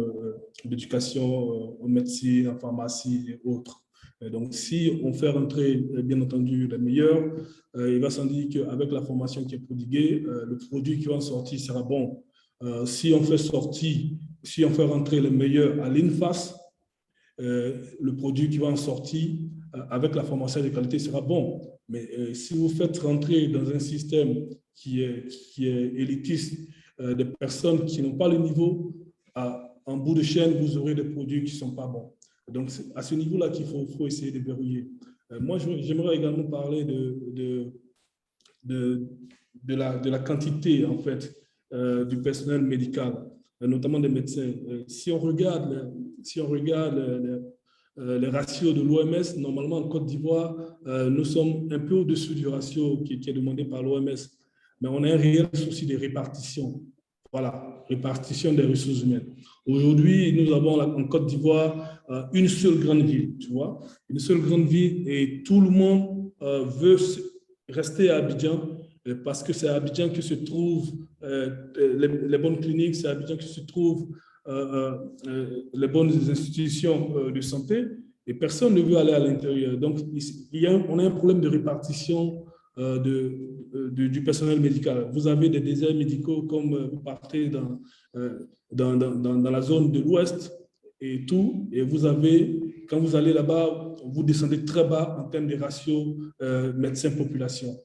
d'éducation en médecine, en pharmacie et autres. Donc, si on fait rentrer, bien entendu, les meilleurs, il va sans dire qu'avec la formation qui est prodiguée, le produit qui va en sortir sera bon. Si on fait rentrer les meilleurs à l'INFAS, le produit qui va en sortir avec la formation de qualité sera bon. Mais si vous faites rentrer dans un système qui est élitiste des personnes qui n'ont pas le niveau, en bout de chaîne, vous aurez des produits qui ne sont pas bons. Donc, c'est à ce niveau-là qu'il faut essayer de verrouiller. Moi, j'aimerais également parler de la quantité, en fait, du personnel médical, notamment des médecins. Si on regarde les ratios de l'OMS, normalement, en Côte d'Ivoire, nous sommes un peu au-dessus du ratio qui est demandé par l'OMS. Mais on a un réel souci de répartition. Voilà, répartition des ressources humaines. Aujourd'hui, nous avons en Côte d'Ivoire une seule grande ville, tu vois, une seule grande ville et tout le monde veut rester à Abidjan parce que c'est à Abidjan que se trouvent les bonnes cliniques, c'est à Abidjan que se trouvent les bonnes institutions de santé et personne ne veut aller à l'intérieur. Donc, on a un problème de répartition du personnel médical. Vous avez des déserts médicaux comme vous partez dans la zone de l'Ouest et tout, et quand vous allez là-bas, vous descendez très bas en termes de ratio médecin-population.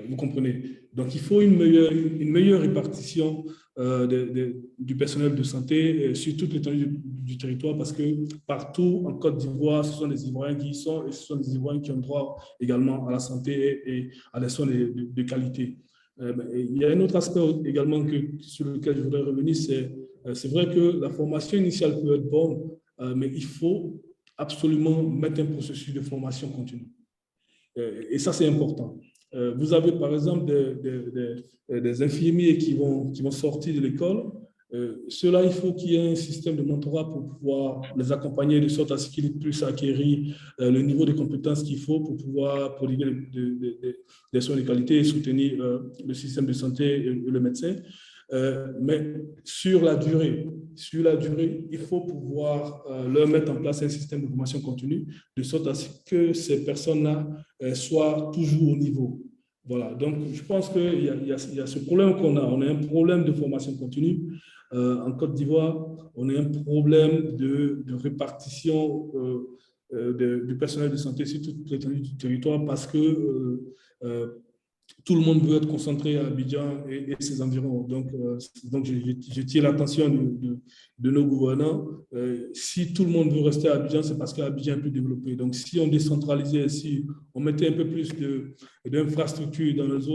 Vous comprenez? Donc, il faut une meilleure répartition du personnel de santé sur toute l'étendue du territoire parce que partout en Côte d'Ivoire, ce sont des Ivoiriens qui y sont et ce sont des Ivoiriens qui ont droit également à la santé et à des soins de qualité. Il y a un autre aspect également sur lequel je voudrais revenir, c'est vrai que la formation initiale peut être bonne, mais il faut absolument mettre un processus de formation continue. Et ça, c'est important. Vous avez par exemple des infirmiers qui vont sortir de l'école. Ceux-là, il faut qu'il y ait un système de mentorat pour pouvoir les accompagner de sorte à ce qu'ils puissent acquérir le niveau de compétences qu'il faut pour pouvoir prodiguer des soins de qualité et soutenir le système de santé et le médecin. Mais sur la durée, il faut pouvoir leur mettre en place un système de formation continue de sorte à ce que ces personnes-là soient toujours au niveau. Voilà, donc je pense qu'il y a ce problème qu'on a. On a un problème de formation continue. En Côte d'Ivoire, on a un problème de répartition du personnel de santé sur toute l'étendue du territoire parce que tout le monde veut être concentré à Abidjan et ses environs. Donc je tire l'attention de nos gouvernants. Si tout le monde veut rester à Abidjan, c'est parce qu'Abidjan est plus développé. Donc, si on décentralisait, si on mettait un peu plus d'infrastructures dans les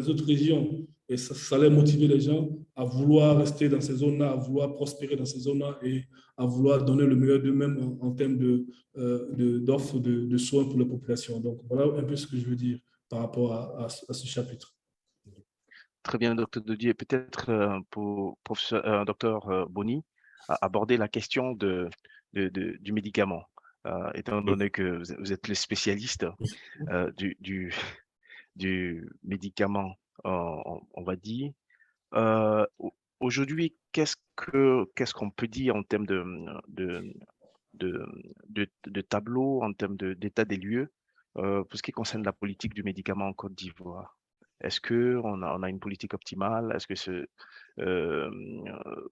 autres régions, et ça allait motiver les gens à vouloir rester dans ces zones-là, à vouloir prospérer dans ces zones-là et à vouloir donner le meilleur d'eux-mêmes en termes d'offres de soins pour la population. Donc, voilà un peu ce que je veux dire par rapport à ce chapitre. Très bien, Dr. Dodier. Peut-être pour Dr. Boni, aborder la question du médicament, étant donné que vous êtes le spécialiste du médicament, on va dire. Aujourd'hui, qu'est-ce qu'on peut dire en termes de tableau, en termes d'état des lieux, pour ce qui concerne la politique du médicament en Côte d'Ivoire? Est-ce qu'on a une politique optimale? Est-ce que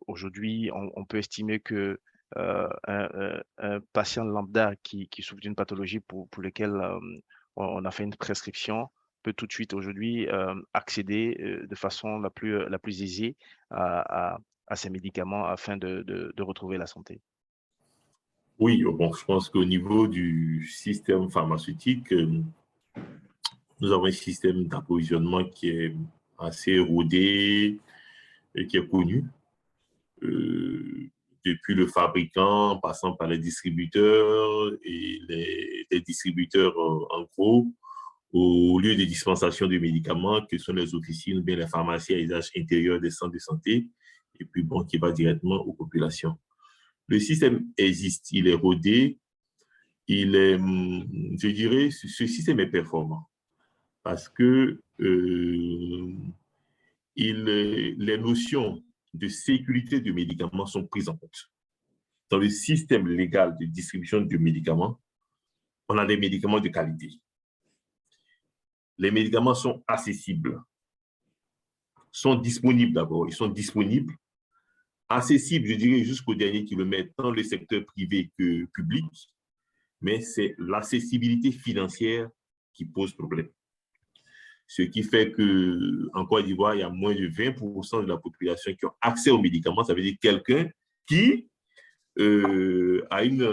aujourd'hui, on peut estimer que un patient lambda qui souffre d'une pathologie pour laquelle on a fait une prescription peut tout de suite aujourd'hui accéder de façon la plus aisée à ces médicaments afin de retrouver la santé? Oui, bon, je pense qu'au niveau du système pharmaceutique, nous avons un système d'approvisionnement qui est assez rodé et qui est connu. Depuis le fabricant, en passant par les distributeurs et les distributeurs en gros, au lieu de dispensation de médicaments, que sont les officines ou bien les pharmacies à usage intérieur des centres de santé, et puis bon, qui va directement aux populations. Le système existe, il est rodé, il est, je dirais, ce système est performant parce que les notions de sécurité du médicament sont prises en compte. Dans le système légal de distribution de médicaments, on a des médicaments de qualité. Les médicaments sont accessibles, sont disponibles d'abord, ils sont disponibles, accessibles, je dirais, jusqu'au dernier kilomètre, dans le secteur privé que public, mais c'est l'accessibilité financière qui pose problème. Ce qui fait qu'en Côte d'Ivoire, il y a moins de 20% de la population qui ont accès aux médicaments. Ça veut dire quelqu'un qui a une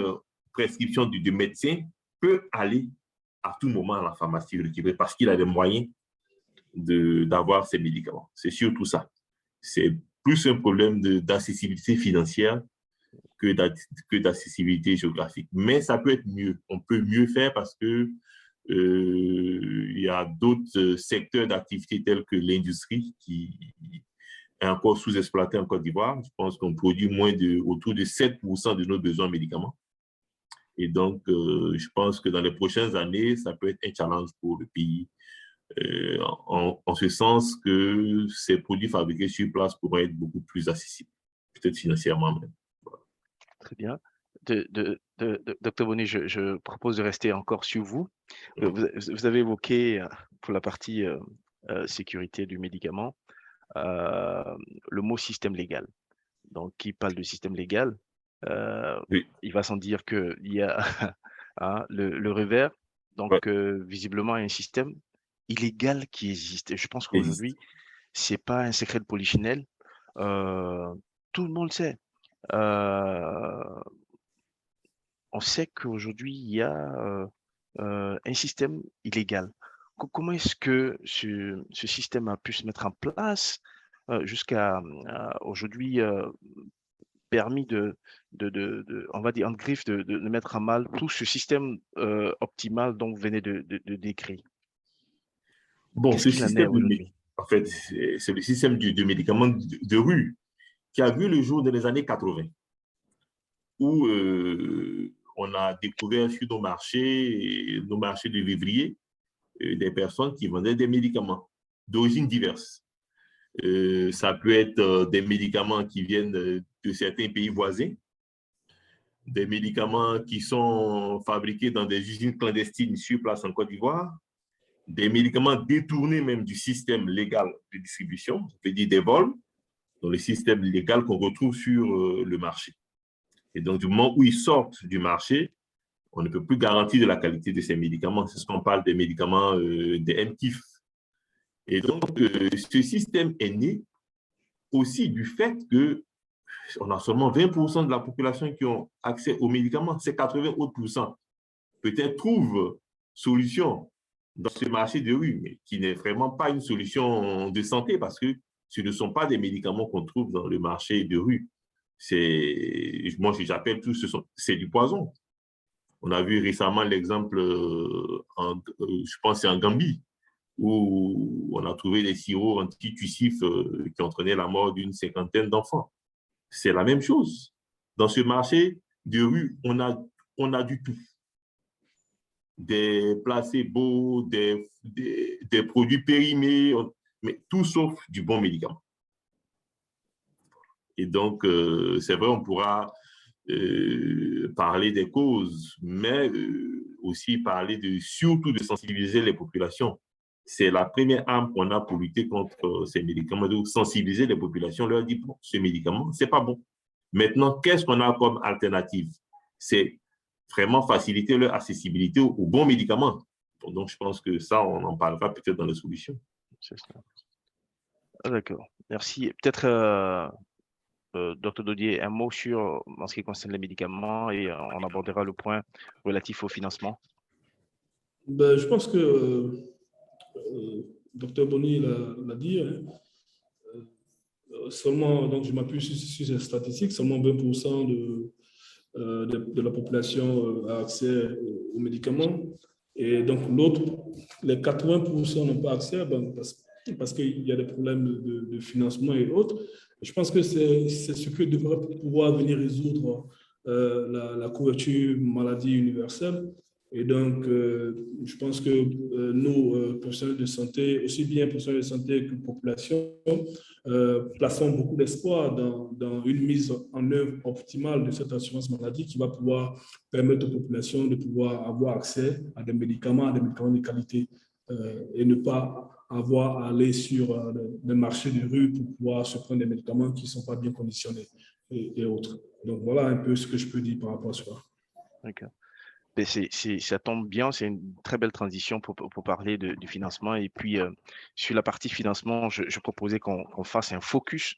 prescription de médecin peut aller à tout moment à la pharmacie récupérer parce qu'il a les moyens d'avoir ces médicaments. C'est surtout ça. C'est plus un problème d'accessibilité financière que d'accessibilité géographique. Mais ça peut être mieux. On peut mieux faire parce que il y a d'autres secteurs d'activité tels que l'industrie qui est encore sous-exploité en Côte d'Ivoire. Je pense qu'on produit autour de 7% de nos besoins en médicaments. Et donc, je pense que dans les prochaines années, ça peut être un challenge pour le pays, en ce sens que ces produits fabriqués sur place pourraient être beaucoup plus accessibles, peut-être financièrement même. Voilà. Très bien. Dr. Boni, je propose de rester encore sur vous. Vous avez évoqué pour la partie sécurité du médicament le mot système légal. Donc, qui parle de système légal, Oui. il va sans dire qu'il y a hein, le revers. Donc, visiblement, un système illégal qui existe. Et je pense qu'aujourd'hui, c'est pas un secret de polichinelle. Tout le monde le sait. On sait qu'aujourd'hui, il y a un système illégal. Comment est-ce que ce système a pu se mettre en place jusqu'à aujourd'hui permis on va dire, en griffe, de mettre à mal tout ce système optimal dont vous venez de décrire? Bon, Qu'est-ce ce qu'il en est système, aujourd'hui? en fait, c'est le système de médicaments de rue qui a vu le jour dans les années 80, où on a découvert sur nos marchés de vivriers, des personnes qui vendaient des médicaments d'origine diverses. Ça peut être des médicaments qui viennent de certains pays voisins, des médicaments qui sont fabriqués dans des usines clandestines sur place en Côte d'Ivoire, des médicaments détournés même du système légal de distribution, je veux dire des vols, dans le système légal qu'on retrouve sur le marché. Et donc, du moment où ils sortent du marché, On ne peut plus garantir de la qualité de ces médicaments. C'est ce qu'on parle des médicaments des MTIF. Et donc, ce système est né aussi du fait qu'on a seulement 20% de la population qui ont accès aux médicaments. C'est 80 autres % peut-être trouvent solution dans ce marché de rue, mais qui n'est vraiment pas une solution de santé parce que ce ne sont pas des médicaments qu'on trouve dans le marché de rue. Moi, j'appelle tout, c'est du poison. On a vu récemment l'exemple, je pense c'est en Gambie, où on a trouvé des sirops antitussifs qui entraînaient la mort d'une 50aine d'enfants. C'est la même chose. Dans ce marché de rue, on a du tout. Des placebos, des produits périmés, mais tout sauf du bon médicament. Et donc, c'est vrai, on pourra parler des causes, mais aussi parler surtout de sensibiliser les populations. C'est la première arme qu'on a pour lutter contre ces médicaments, de sensibiliser les populations, leur dire, bon, ce médicament, c'est pas bon. Maintenant, qu'est-ce qu'on a comme alternative? C'est vraiment faciliter leur accessibilité aux bons médicaments. Donc, je pense que ça, on en parlera peut-être dans les solutions. C'est ça. Ah, d'accord. Merci. Peut-être, Dr Dodier, un mot en ce qui concerne les médicaments et on abordera le point relatif au financement. Ben, je pense que Dr Boni l'a dit. Hein. Seulement, donc je m'appuie sur ces statistiques, seulement 20% de la population a accès aux médicaments. Et donc, les 80% n'ont pas accès parce qu'il y a des problèmes de financement et autres. Je pense que c'est ce que devrait pouvoir venir résoudre la couverture maladie universelle. Et donc, je pense que nous, professionnels de santé, aussi bien professionnels de santé que population, plaçons beaucoup d'espoir dans une mise en œuvre optimale de cette assurance maladie qui va pouvoir permettre aux populations de pouvoir avoir accès à des médicaments de qualité et ne pas avoir à aller sur le marché de rue pour pouvoir se prendre des médicaments qui ne sont pas bien conditionnés et autres. Donc, voilà un peu ce que je peux dire par rapport à cela. D'accord. Ça tombe bien, c'est une très belle transition pour parler du financement. Et puis, sur la partie financement, je proposais qu'on fasse un focus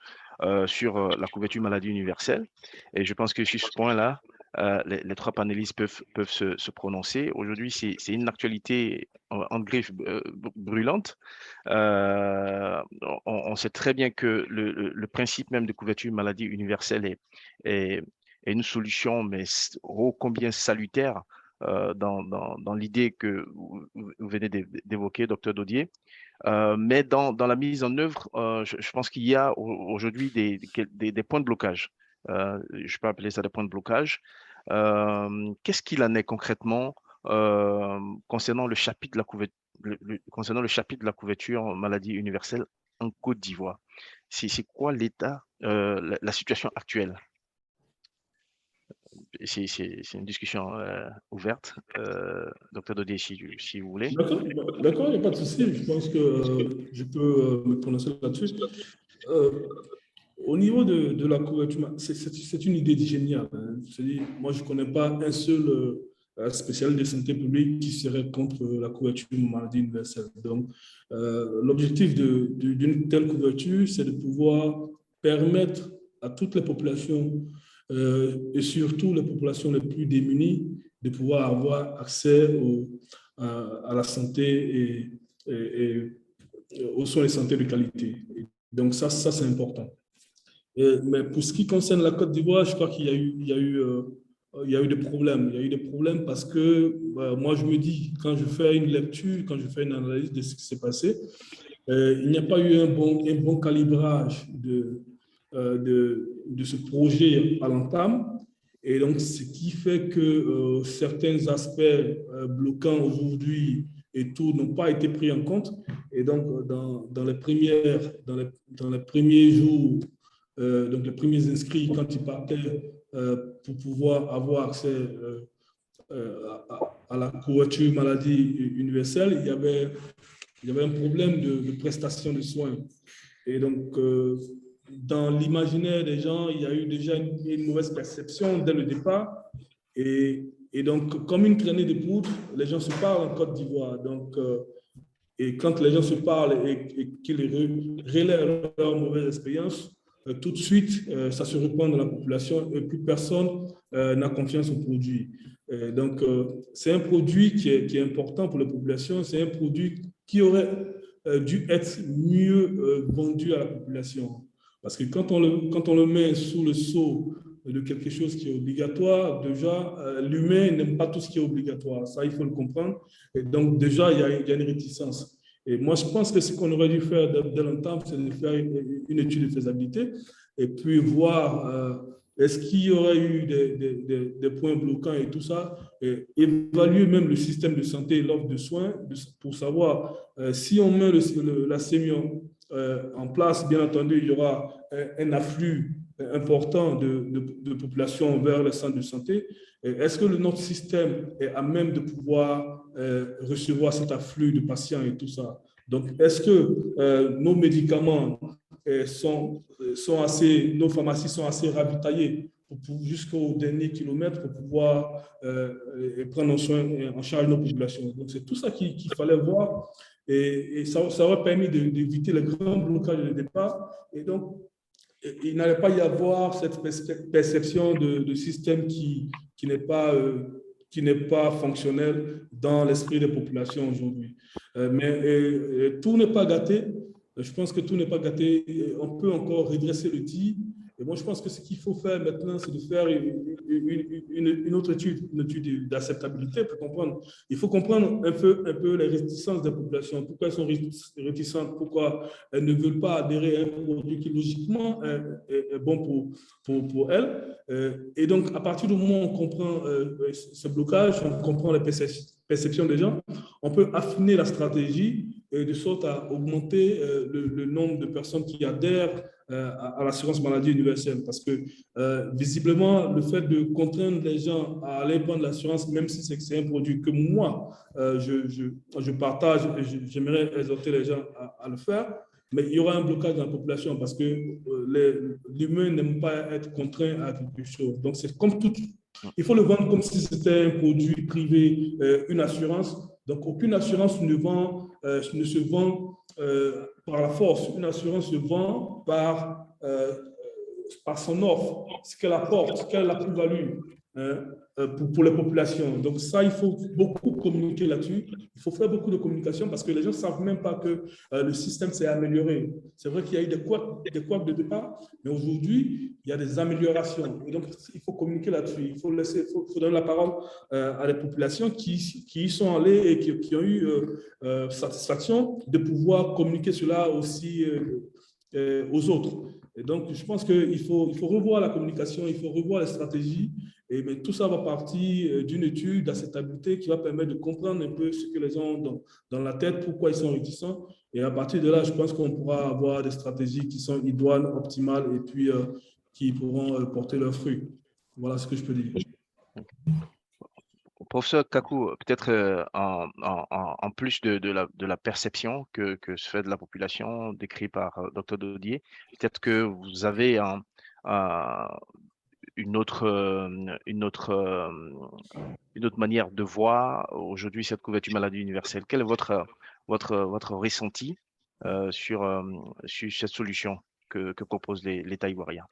sur la couverture maladie universelle. Et je pense que sur ce point-là, les trois panélistes peuvent se prononcer. Aujourd'hui, c'est une actualité en griffe brûlante. On sait très bien que le principe même de couverture maladie universelle est une solution, mais ô combien salutaire dans l'idée que vous venez d'évoquer, docteur Dodier. Mais dans la mise en œuvre, je pense qu'il y a aujourd'hui des points de blocage. Je peux appeler ça des points de blocage. Qu'est-ce qu'il en est concrètement concernant le chapitre de la couverture maladie universelle en Côte d'Ivoire? C'est quoi l'état, la situation actuelle? C'est une discussion ouverte. Docteur Dodier, si vous voulez. D'accord, il n'y a pas de souci. Je pense que je peux me prononcer là-dessus. Au niveau de la couverture, c'est une idée géniale. Hein. Moi, je ne connais pas un seul spécialiste de santé publique qui serait contre la couverture maladie universelle. Donc, l'objectif d'une telle couverture, c'est de pouvoir permettre à toutes les populations et surtout les populations les plus démunies de pouvoir avoir accès à la santé et aux soins de santé de qualité. Et donc, ça c'est important. Mais pour ce qui concerne la Côte d'Ivoire, je crois qu'il y a eu des problèmes. Il y a eu des problèmes parce que moi, je me dis, quand je fais une lecture, quand je fais une analyse de ce qui s'est passé, il n'y a pas eu un bon calibrage de ce projet à l'entame. Et donc, ce qui fait que certains aspects bloquants aujourd'hui et tout n'ont pas été pris en compte. Et donc, dans les premiers jours, donc les premiers inscrits, quand ils partaient pour pouvoir avoir accès à la couverture maladie universelle, il y avait un problème de prestation de soins. Et donc, dans l'imaginaire des gens, il y a eu déjà une mauvaise perception dès le départ. Et Et donc, comme une traînée de poudre, les gens se parlent en Côte d'Ivoire. Donc, et quand les gens se parlent et qu'ils relaient leur mauvaise expérience, tout de suite, ça se répand dans la population et plus personne n'a confiance au produit. Donc, c'est un produit qui est important pour la population. C'est un produit qui aurait dû être mieux vendu à la population. Parce que quand on le met sous le sceau de quelque chose qui est obligatoire, déjà, l'humain n'aime pas tout ce qui est obligatoire. Ça, il faut le comprendre. Et donc, déjà, il y a une réticence. Et moi, je pense que ce qu'on aurait dû faire dès longtemps, c'est de faire une étude de faisabilité et puis voir est-ce qu'il y aurait eu des points bloquants et tout ça, et évaluer même le système de santé et l'offre de soins pour savoir si on met la sémion en place, bien entendu, il y aura un afflux important de population vers les centres de santé. Est-ce que notre système est à même de pouvoir recevoir cet afflux de patients et tout ça? Donc, est-ce que nos médicaments nos pharmacies sont assez ravitaillées jusqu'au dernier kilomètre pour pouvoir prendre en charge nos populations? Donc, c'est tout ça qu'il fallait voir et ça aurait permis d'éviter les grands blocages de départ. Et donc, il n'allait pas y avoir cette perception de système qui n'est pas fonctionnel dans l'esprit des populations aujourd'hui. Mais tout n'est pas gâté. Je pense que tout n'est pas gâté. On peut encore redresser le tir. Et moi, je pense que ce qu'il faut faire maintenant, c'est de faire une autre étude, une étude d'acceptabilité pour comprendre. Il faut comprendre un peu les réticences des populations. Pourquoi elles sont réticentes? Pourquoi elles ne veulent pas adhérer à un produit qui, logiquement, est bon pour elles? Et donc, à partir du moment où on comprend ce blocage, on comprend les perceptions des gens, on peut affiner la stratégie de sorte à augmenter le nombre de personnes qui adhèrent à l'assurance maladie universelle. Parce que visiblement, le fait de contraindre les gens à aller prendre l'assurance, même si c'est un produit que moi, je partage et j'aimerais exhorter les gens à le faire, mais il y aura un blocage dans la population parce que l'humain n'aime pas être contraint à quelque chose. Donc, c'est comme tout. Il faut le vendre comme si c'était un produit privé, une assurance. Donc, aucune assurance ne se vend par la force. Une assurance se vend par son offre, ce qu'elle apporte, quelle est la plus-value pour les populations. Donc ça, il faut beaucoup communiquer là-dessus. Il faut faire beaucoup de communication parce que les gens ne savent même pas que le système s'est amélioré. C'est vrai qu'il y a eu des couacs de départ, mais aujourd'hui, il y a des améliorations. Et donc, il faut communiquer là-dessus. Il faut donner la parole à les populations qui y sont allées et qui ont eu satisfaction de pouvoir communiquer cela aussi aux autres. Et donc, je pense qu'il faut revoir la communication, il faut revoir les stratégies, mais tout ça va partir d'une étude d'acceptabilité qui va permettre de comprendre un peu ce que les gens ont dans la tête, pourquoi ils sont réticents. Et à partir de là, je pense qu'on pourra avoir des stratégies qui sont idoines, optimales, et puis qui pourront porter leurs fruits. Voilà ce que je peux dire. Professeur Kakou, peut-être en plus de la perception que se fait de la population décrite par Dr Dodier, peut-être que vous avez une autre manière de voir aujourd'hui cette couverture maladie universelle. Quel est votre ressenti sur cette solution que propose l'État ivoirien?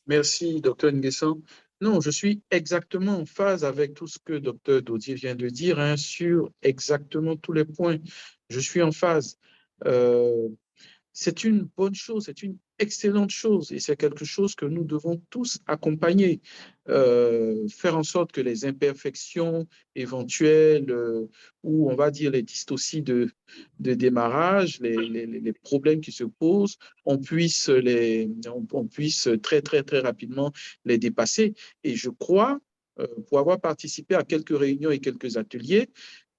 Merci, Dr Nguessan. Non, je suis exactement en phase avec tout ce que Dr Dodier vient de dire sur exactement tous les points. Je suis en phase. C'est une bonne chose, c'est une excellente chose et c'est quelque chose que nous devons tous accompagner, faire en sorte que les imperfections éventuelles ou on va dire les dystocies de démarrage, les problèmes qui se posent, on puisse très, très, très rapidement les dépasser. Et je crois, pour avoir participé à quelques réunions et quelques ateliers,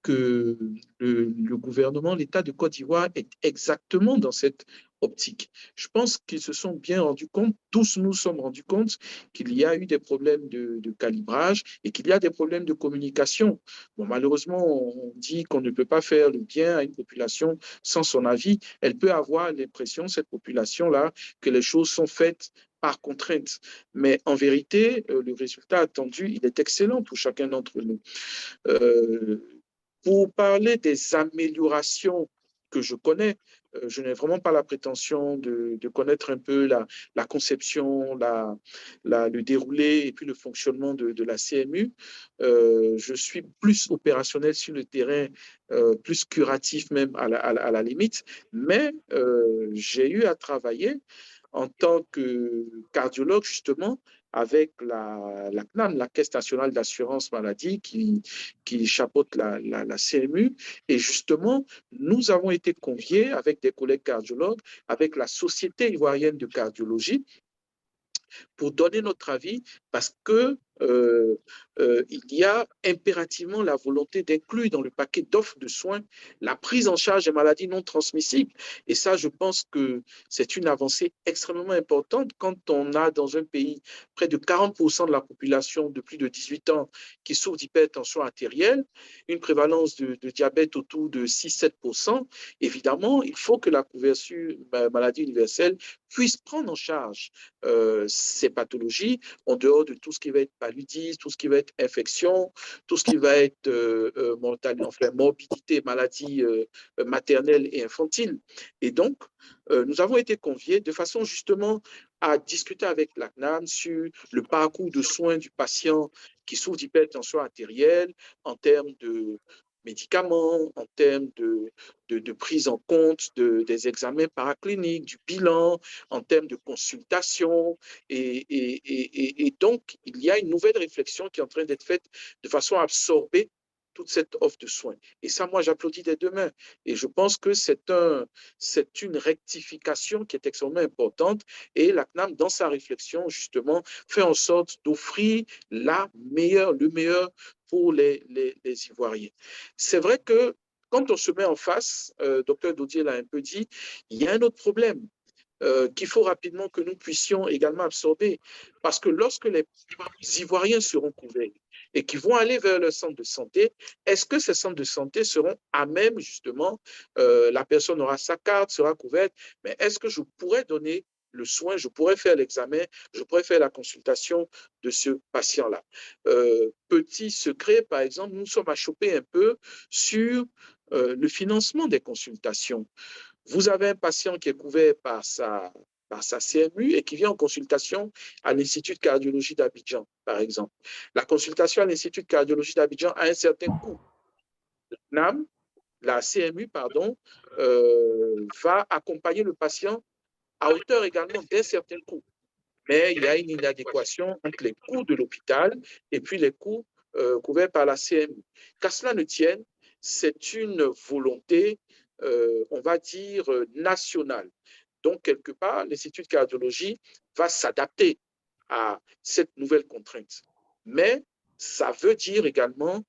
que le gouvernement, l'État de Côte d'Ivoire est exactement dans cette optique. Je pense qu'ils se sont bien rendus compte, tous nous sommes rendus compte qu'il y a eu des problèmes de calibrage et qu'il y a des problèmes de communication. Bon, malheureusement, on dit qu'on ne peut pas faire le bien à une population sans son avis. Elle peut avoir l'impression, cette population-là, que les choses sont faites par contrainte. Mais en vérité, le résultat attendu, il est excellent pour chacun d'entre nous. Pour parler des améliorations que je connais, je n'ai vraiment pas la prétention de connaître un peu la conception, le déroulé et puis le fonctionnement de la CMU. Je suis plus opérationnel sur le terrain, plus curatif même à la limite, mais j'ai eu à travailler en tant que cardiologue, justement, avec la CNAM, la Caisse nationale d'assurance maladie, qui chapeaute la CMU. Et justement, nous avons été conviés avec des collègues cardiologues, avec la Société ivoirienne de cardiologie, pour donner notre avis, parce que il y a impérativement la volonté d'inclure dans le paquet d'offres de soins la prise en charge des maladies non transmissibles. Et ça, je pense que c'est une avancée extrêmement importante quand on a dans un pays près de 40% de la population de plus de 18 ans qui souffre d'hypertension artérielle, une prévalence de diabète autour de 6-7%. Évidemment, il faut que la couverture maladie universelle puisse prendre en charge ces pathologies en dehors de tout ce qui va être paludisme, tout ce qui va être infection, tout ce qui va être morbidité, maladie maternelle et infantile. Et donc, nous avons été conviés de façon justement à discuter avec la CNAM sur le parcours de soins du patient qui souffre d'hypertension artérielle en termes de médicaments, en termes de prise en compte des examens paracliniques, du bilan, en termes de consultation. Et donc, il y a une nouvelle réflexion qui est en train d'être faite de façon à absorber toute cette offre de soins. Et ça, moi, j'applaudis des deux mains. Et je pense que c'est une rectification qui est extrêmement importante. Et la CNAM, dans sa réflexion, justement, fait en sorte d'offrir le meilleur pour les Ivoiriens. C'est vrai que quand on se met en face, docteur Daudier l'a un peu dit, il y a un autre problème qu'il faut rapidement que nous puissions également absorber. Parce que lorsque les Ivoiriens seront couverts et qui vont aller vers le centre de santé, est-ce que ces centres de santé seront à même, justement, la personne aura sa carte, sera couverte, mais est-ce que je pourrais donner le soin, je pourrais faire l'examen, je pourrais faire la consultation de ce patient-là. Petit secret, par exemple, nous sommes achoppés un peu sur le financement des consultations. Vous avez un patient qui est couvert par sa CMU et qui vient en consultation à l'Institut de cardiologie d'Abidjan, par exemple. La consultation à l'Institut de cardiologie d'Abidjan a un certain coût. La CMU, pardon, va accompagner le patient à hauteur également d'un certain coût. Mais il y a une inadéquation entre les coûts de l'hôpital et puis les coûts couverts par la CMU. Qu'à cela ne tienne, c'est une volonté, on va dire, nationale. Donc, quelque part, l'Institut de cardiologie va s'adapter à cette nouvelle contrainte. Mais ça veut dire également,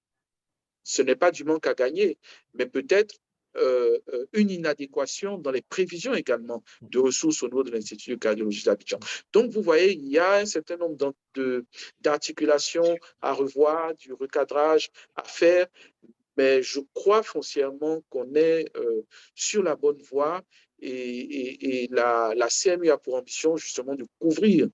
ce n'est pas du manque à gagner, mais peut-être une inadéquation dans les prévisions également de ressources au niveau de l'Institut de cardiologie d'Abidjan. Donc, vous voyez, il y a un certain nombre d'articulations à revoir, du recadrage à faire, mais je crois foncièrement qu'on est sur la bonne voie et la CMU a pour ambition justement de couvrir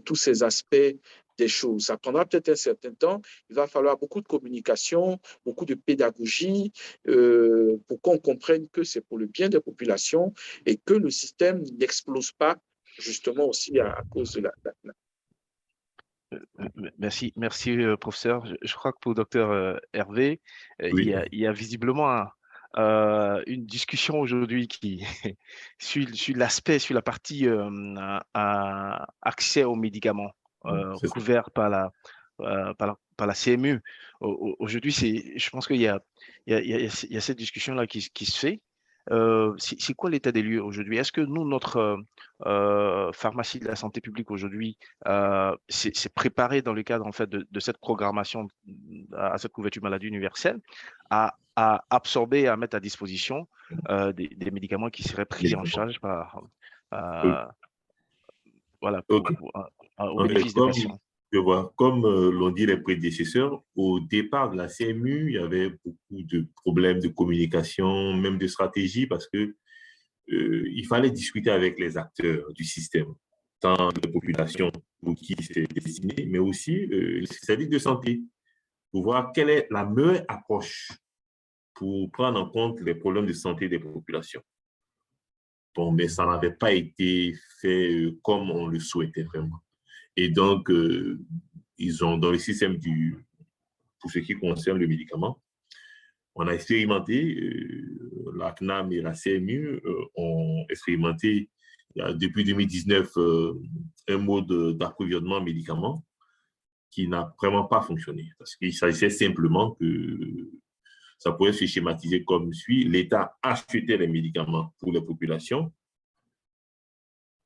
tous ces aspects des choses. Ça prendra peut-être un certain temps. Il va falloir beaucoup de communication, beaucoup de pédagogie pour qu'on comprenne que c'est pour le bien des populations et que le système n'explose pas justement aussi à cause de Merci, professeur. Je crois que pour le docteur Hervé, Oui. il y a visiblement une discussion aujourd'hui qui sur l'aspect, sur la partie accès aux médicaments couverts par la CMU. Aujourd'hui, je pense qu'il y a cette discussion-là qui se fait. C'est quoi l'état des lieux aujourd'hui? Est-ce que nous, notre pharmacie de la santé publique aujourd'hui, s'est préparée dans le cadre en fait de cette programmation à cette couverture maladie universelle à absorber, à mettre à disposition des médicaments qui seraient pris en charge par voilà au bénéfice des patients? Je vois, comme l'ont dit les prédécesseurs, au départ de la CMU, il y avait beaucoup de problèmes de communication, même de stratégie, parce que il fallait discuter avec les acteurs du système. tant les populations pour qui c'est destiné, mais aussi les services de santé, pour voir quelle est la meilleure approche pour prendre en compte les problèmes de santé des populations. Bon, mais ça n'avait pas été fait comme on le souhaitait vraiment. Et donc, ils ont, dans le système pour ce qui concerne le médicament, on a expérimenté, la CNAM et la CMU ont expérimenté depuis 2019 un mode d'approvisionnement en médicaments qui n'a vraiment pas fonctionné. Parce qu'il s'agissait simplement que ça pourrait se schématiser comme suit. L'État achetait les médicaments pour les populations,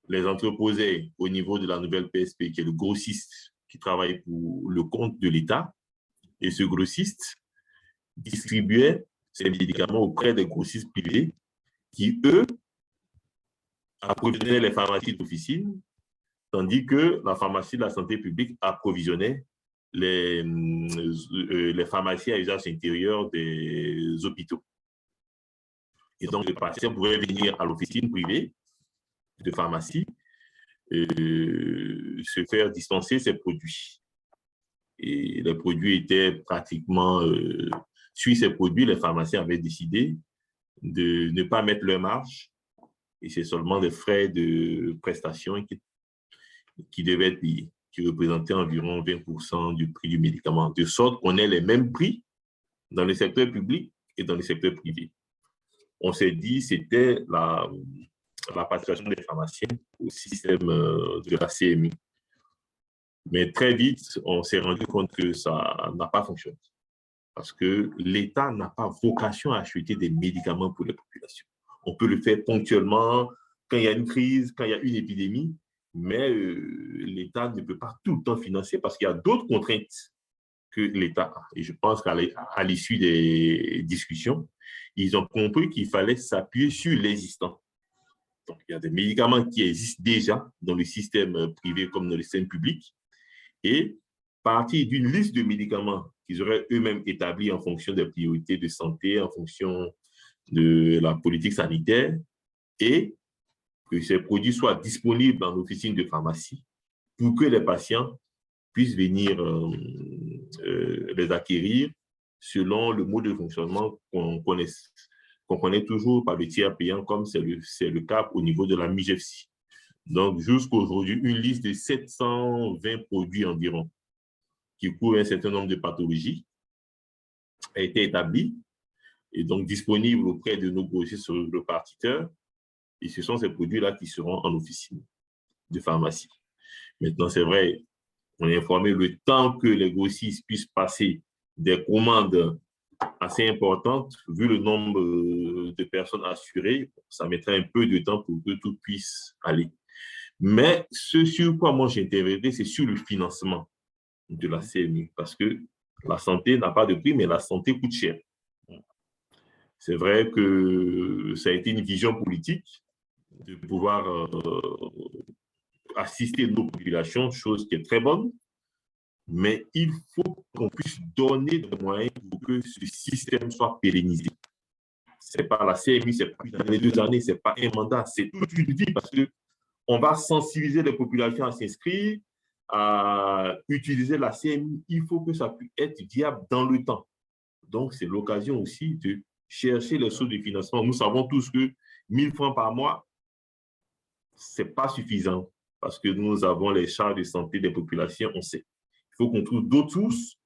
les entreposait au niveau de la nouvelle PSP, qui est le grossiste qui travaille pour le compte de l'État, et ce grossiste distribuait ces médicaments auprès des grossistes privés qui, eux, approvisionnaient les pharmacies d'officine, tandis que la pharmacie de la santé publique approvisionnait les pharmacies à usage intérieur des hôpitaux. Et donc, le patient pouvait venir à l'officine privée de pharmacie se faire dispenser ses produits. Et les produits étaient pratiquement... sur ces produits, les pharmaciens avaient décidé de ne pas mettre leur marge, et c'est seulement des frais de prestation qui devaient être payés, qui représentaient environ 20% du prix du médicament, de sorte qu'on ait les mêmes prix dans le secteur public et dans le secteur privé. On s'est dit que c'était la participation des pharmaciens au système de la CMU. Mais très vite, on s'est rendu compte que ça n'a pas fonctionné. Parce que l'État n'a pas vocation à acheter des médicaments pour les populations. On peut le faire ponctuellement, quand il y a une crise, quand il y a une épidémie, mais l'État ne peut pas tout le temps financer parce qu'il y a d'autres contraintes que l'État a. Et je pense qu'à l'issue des discussions, ils ont compris qu'il fallait s'appuyer sur l'existant. Donc, il y a des médicaments qui existent déjà dans le système privé comme dans le système public, et partir d'une liste de médicaments qu'ils auraient eux-mêmes établis en fonction des priorités de santé, en fonction de la politique sanitaire, et que ces produits soient disponibles dans l'officine de pharmacie pour que les patients puissent venir les acquérir selon le mode de fonctionnement qu'on connaît toujours par le tiers payant, comme c'est le cas au niveau de la MIGEFSI. Donc, jusqu'aujourd'hui, une liste de 720 produits environ qui couvrent un certain nombre de pathologies a été établie et donc disponible auprès de nos grossistes répartiteurs. Et ce sont ces produits-là qui seront en officine de pharmacie. Maintenant, c'est vrai, on est informé le temps que les grossistes puissent passer des commandes assez importantes, vu le nombre de personnes assurées, ça mettrait un peu de temps pour que tout puisse aller. Mais ce sur quoi moi j'ai interrogé, c'est sur le financement de la CMU, parce que la santé n'a pas de prix, mais la santé coûte cher. C'est vrai que ça a été une vision politique de pouvoir assister nos populations, chose qui est très bonne, mais il faut qu'on puisse donner des moyens pour que ce système soit pérennisé. Ce n'est pas la CMU, c'est pas les 2 années, ce n'est pas un mandat, c'est toute une vie, parce qu'on va sensibiliser les populations à s'inscrire, à utiliser la CMU. Il faut que ça puisse être viable dans le temps. Donc, c'est l'occasion aussi de chercher les sources de financement. Nous savons tous que 1 000 francs par mois, ce n'est pas suffisant parce que nous avons les charges de santé des populations, on sait. Il faut qu'on trouve d'autres sources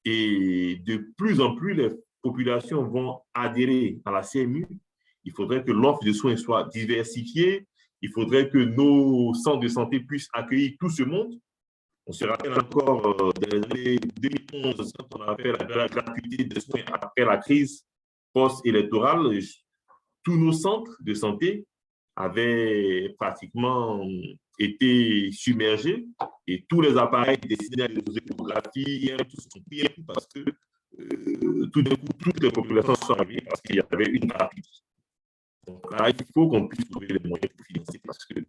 et de plus en plus, les populations vont adhérer à la CMU. Il faudrait que l'offre de soins soit diversifiée. Il faudrait que nos centres de santé puissent accueillir tout ce monde. On se rappelle encore dans les années 2011, quand on a fait la gratuité des soins après la crise post-électorale, tous nos centres de santé avaient pratiquement été submergés et tous les appareils destinés à l'échographie, tous sont pris parce que tout d'un coup, toutes les populations sont arrivées parce qu'il y avait une gratuité. Donc là, il faut qu'on puisse trouver les moyens pour financer parce que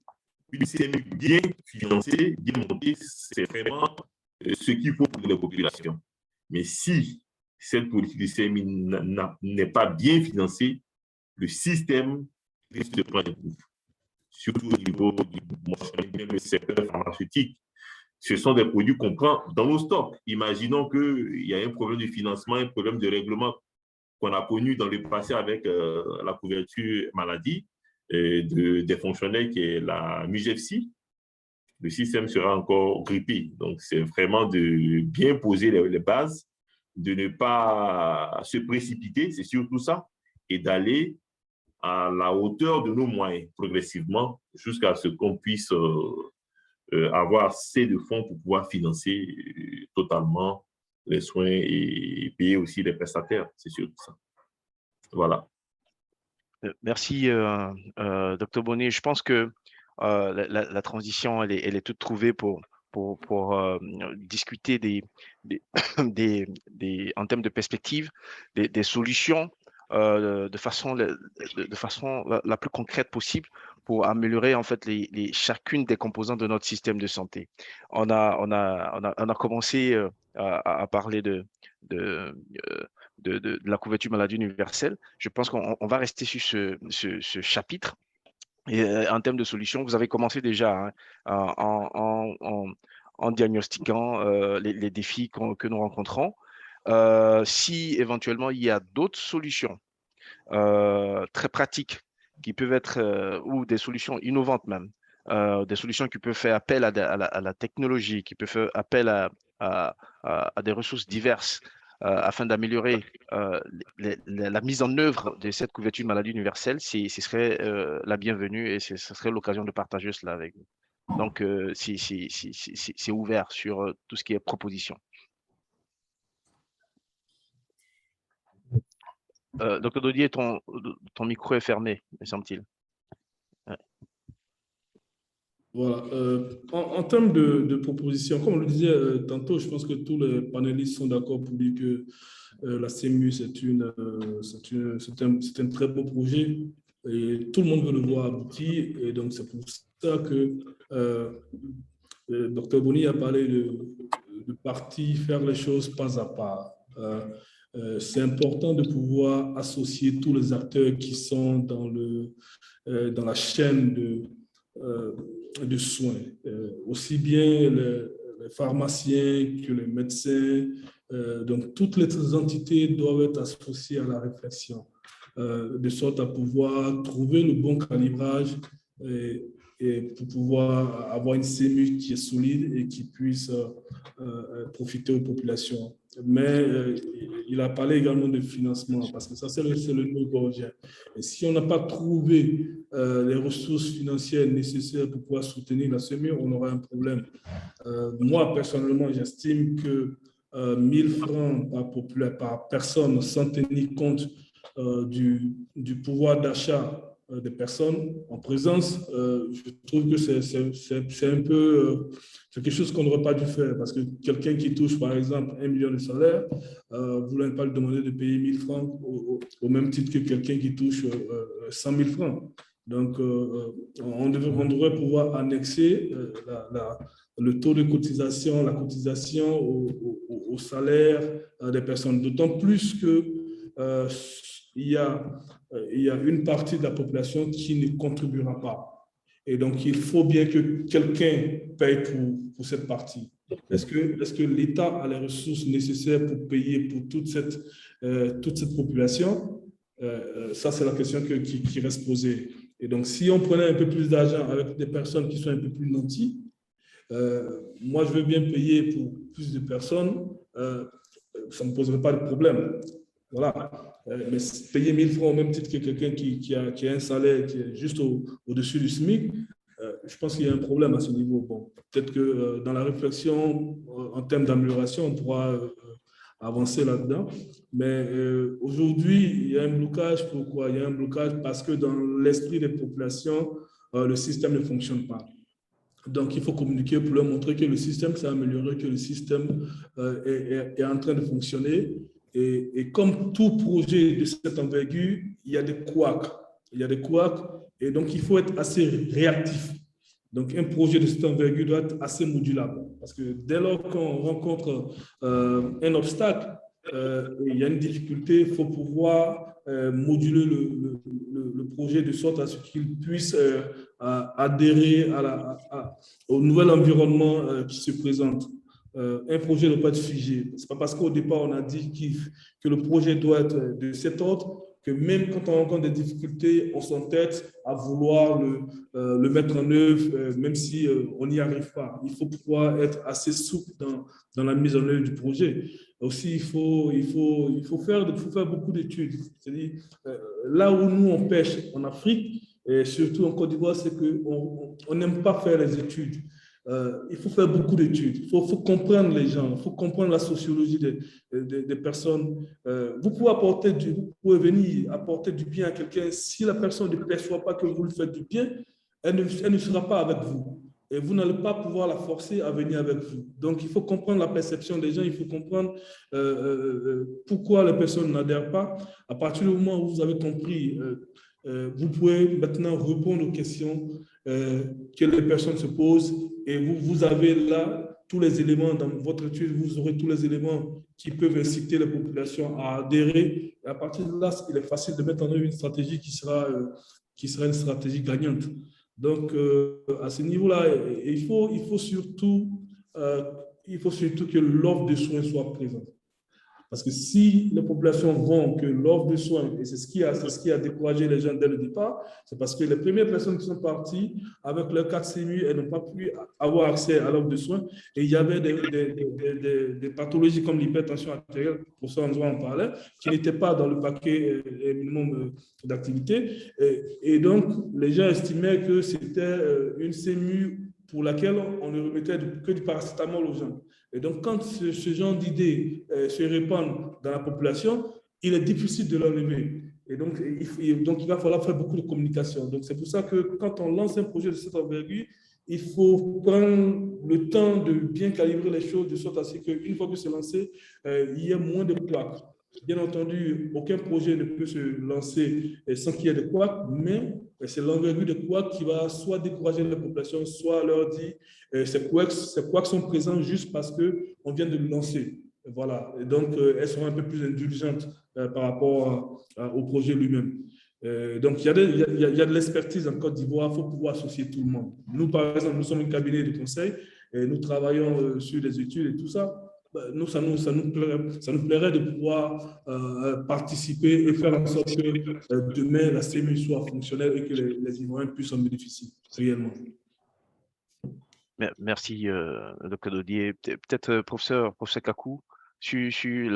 une CMU bien financée, bien montée, c'est vraiment ce qu'il faut pour les populations. Mais si cette politique de CMU n'est pas bien financée, le système risque de prendre un coup. surtout au niveau du secteur pharmaceutique. Ce sont des produits qu'on prend dans nos stocks. Imaginons qu'il y a un problème de financement, un problème de règlement qu'on a connu dans le passé avec la couverture maladie des fonctionnaires qui est la MUGEFSI. Le système sera encore grippé. Donc, c'est vraiment de bien poser les bases, de ne pas se précipiter, c'est surtout ça, et d'aller à la hauteur de nos moyens progressivement jusqu'à ce qu'on puisse avoir assez de fonds pour pouvoir financer totalement les soins et payer aussi les prestataires. C'est surtout ça. Voilà. Merci, Dr. Bonnet. Je pense que la transition, elle est toute trouvée pour discuter en termes de perspective, des solutions de façon la plus concrète possible pour améliorer en fait chacune des composantes de notre système de santé. On a commencé à parler de la couverture maladie universelle. Je pense qu'on va rester sur ce chapitre. Et en termes de solutions, vous avez commencé déjà en diagnostiquant les défis que nous rencontrons. Si éventuellement il y a d'autres solutions très pratiques qui peuvent être, ou des solutions innovantes même, des solutions qui peuvent faire appel à la technologie, qui peuvent faire appel à des ressources diverses, afin d'améliorer la mise en œuvre de cette couverture maladie universelle, ce serait la bienvenue et ce serait l'occasion de partager cela avec vous. Donc, c'est ouvert sur tout ce qui est proposition. Dr. Dodier, ton micro est fermé, me semble-t-il. Ouais. Voilà. En termes de propositions, comme on le disait tantôt, je pense que tous les panélistes sont d'accord pour dire que la CMU, c'est un très beau projet et tout le monde veut le voir aboutir. Et donc, c'est pour ça que Dr. Bonny a parlé de partie, faire les choses pas à pas. C'est important de pouvoir associer tous les acteurs qui sont dans la chaîne de soins, aussi bien les pharmaciens que les médecins. Donc, toutes les entités doivent être associées à la réflexion, de sorte à pouvoir trouver le bon calibrage et pour pouvoir avoir une CMU qui est solide et qui puisse profiter aux populations. Mais il a parlé également de financement, parce que ça, c'est le nœud gordien. Et si on n'a pas trouvé les ressources financières nécessaires pour pouvoir soutenir la CMU, on aura un problème. Moi, personnellement, j'estime que 1 000 francs par personne, sans tenir compte du pouvoir d'achat des personnes en présence, je trouve que c'est un peu c'est quelque chose qu'on n'aurait pas dû faire, parce que quelqu'un qui touche par exemple 1 million de salaire, vous n'allez pas lui demander de payer 1 000 francs au même titre que quelqu'un qui touche 100 000 francs. Donc, on devrait pouvoir annexer le taux de cotisation, la cotisation au salaire des personnes, d'autant plus que il y a une partie de la population qui ne contribuera pas. Et donc, il faut bien que quelqu'un paye pour cette partie. Est-ce que l'État a les ressources nécessaires pour payer pour toute cette population? Ça, c'est la question qui reste posée. Et donc, si on prenait un peu plus d'argent avec des personnes qui sont un peu plus nantis, moi, je veux bien payer pour plus de personnes, ça ne me poserait pas de problème. Voilà. Mais payer 1 000 francs au même titre que quelqu'un qui a un salaire qui est juste au-dessus du SMIC, je pense qu'il y a un problème à ce niveau. Bon, peut-être que dans la réflexion, en termes d'amélioration, on pourra avancer là-dedans. Mais aujourd'hui, il y a un blocage. Pourquoi? Il y a un blocage parce que dans l'esprit des populations, le système ne fonctionne pas. Donc, il faut communiquer pour leur montrer que le système s'est amélioré, que le système est en train de fonctionner. Et comme tout projet de cette envergure, il y a des couacs. Il y a des couacs et donc il faut être assez réactif. Donc, un projet de cette envergure doit être assez modulable. Parce que dès lors qu'on rencontre un obstacle, il y a une difficulté, il faut pouvoir moduler le projet de sorte à ce qu'il puisse adhérer au nouvel environnement qui se présente. Un projet ne doit pas être figé. Ce n'est pas parce qu'au départ, on a dit que le projet doit être de cet ordre que même quand on rencontre des difficultés, on s'entête à vouloir le mettre en œuvre, même si on n'y arrive pas. Il faut pouvoir être assez souple dans la mise en œuvre du projet. Aussi, il faut faire beaucoup d'études. C'est-à-dire, là où nous, on pêche en Afrique, et surtout en Côte d'Ivoire, c'est qu'on n'aime pas faire les études. Il faut faire beaucoup d'études, il faut comprendre les gens, il faut comprendre la sociologie des personnes. Vous pouvez venir apporter du bien à quelqu'un. Si la personne ne perçoit pas que vous lui faites du bien, elle ne sera pas avec vous. Et vous n'allez pas pouvoir la forcer à venir avec vous. Donc, il faut comprendre la perception des gens, il faut comprendre pourquoi les personnes n'adhèrent pas. À partir du moment où vous avez compris, vous pouvez maintenant répondre aux questions que les personnes se posent et vous avez là tous les éléments dans votre étude, vous aurez tous les éléments qui peuvent inciter les populations à adhérer. Et à partir de là, il est facile de mettre en œuvre une stratégie qui sera une stratégie gagnante. Donc, à ce niveau-là, il faut surtout que l'offre de soins soit présente. Parce que si les populations vont que l'offre de soins, et c'est ce qui a découragé les gens dès le départ, c'est parce que les premières personnes qui sont parties avec leur carte CMU, elles n'ont pas pu avoir accès à l'offre de soins. Et il y avait des pathologies comme l'hypertension artérielle, pour ça on en parlait, qui n'étaient pas dans le paquet minimum d'activité. Et donc, les gens estimaient que c'était une CMU pour laquelle on ne remettait que du paracétamol aux gens. Et donc, quand ce genre d'idées se répandent dans la population, il est difficile de l'enlever. Et donc, il va falloir faire beaucoup de communication. Donc, c'est pour ça que quand on lance un projet de cette envergure, il faut prendre le temps de bien calibrer les choses de sorte à ce qu'une fois que c'est lancé, il y ait moins de couacs. Bien entendu, aucun projet ne peut se lancer sans qu'il y ait de couacs, mais c'est l'envergure de couacs qui va soit décourager la population, soit leur dire ces couacs sont présents juste parce qu'on vient de le lancer. Voilà. Et donc, elles seront un peu plus indulgentes par rapport au projet lui-même. Donc, il y a de l'expertise en Côte d'Ivoire, il faut pouvoir associer tout le monde. Nous, par exemple, nous sommes un cabinet de conseil et nous travaillons sur des études et tout ça. Nous, ça nous plairait de pouvoir participer et faire en sorte que demain, la CMU soit fonctionnelle et que les Ivoiriens puissent en bénéficier réellement. Merci, Dr. Dodier. Peut-être, professeur Kakou, sur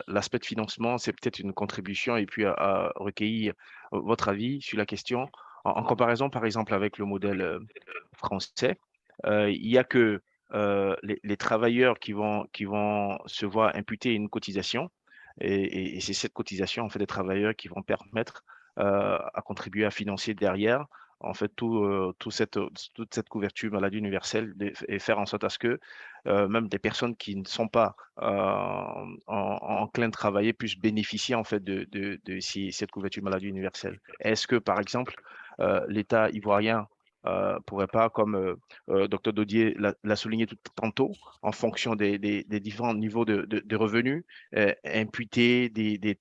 l'aspect de financement, c'est peut-être une contribution et puis à recueillir votre avis sur la question. En comparaison, par exemple, avec le modèle français, il n'y a que les travailleurs qui vont se voir imputer une cotisation et c'est cette cotisation, en fait, des travailleurs qui vont permettre à contribuer à financer derrière en fait toute cette couverture maladie universelle et faire en sorte à ce que même des personnes qui ne sont pas enclins de travailler puissent bénéficier en fait de cette couverture maladie universelle. Est-ce que par exemple l'État ivoirien pourrait pas, comme Dr Dodier l'a souligné tantôt, en fonction des différents niveaux de revenus, imputer des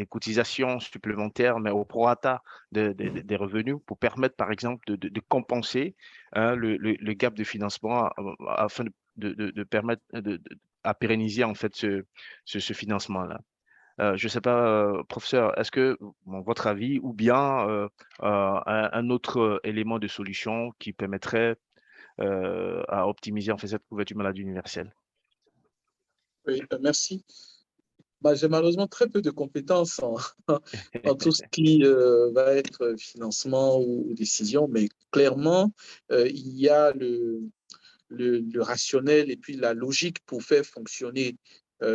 cotisations supplémentaires, mais au prorata des revenus pour permettre, par exemple, de compenser le gap de financement afin de permettre à pérenniser en fait ce financement-là. Je ne sais pas, professeur, est-ce que votre avis ou bien un autre élément de solution qui permettrait à optimiser en fait cette couverture maladie universelle? Oui, merci. J'ai malheureusement très peu de compétences en tout ce qui va être financement ou décision, mais clairement, il y a le rationnel et puis la logique pour faire fonctionner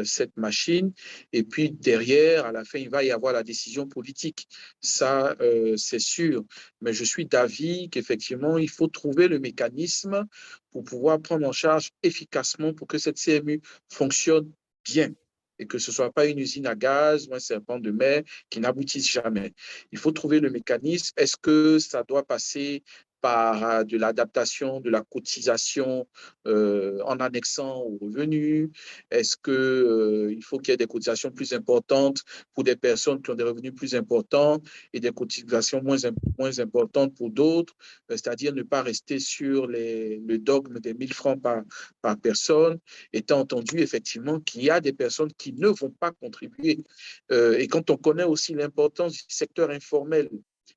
cette machine. Et puis derrière, à la fin, il va y avoir la décision politique. Ça, c'est sûr. Mais je suis d'avis qu'effectivement, il faut trouver le mécanisme pour pouvoir prendre en charge efficacement pour que cette CMU fonctionne bien et que ce ne soit pas une usine à gaz ou un serpent de mer qui n'aboutisse jamais. Il faut trouver le mécanisme. Est-ce que ça doit passer par de l'adaptation de la cotisation en annexant aux revenus? Est-ce qu'il faut qu'il y ait des cotisations plus importantes pour des personnes qui ont des revenus plus importants et des cotisations moins importantes pour d'autres, c'est-à-dire ne pas rester sur le dogme des 1000 francs par personne, étant entendu effectivement qu'il y a des personnes qui ne vont pas contribuer. Et quand on connaît aussi l'importance du secteur informel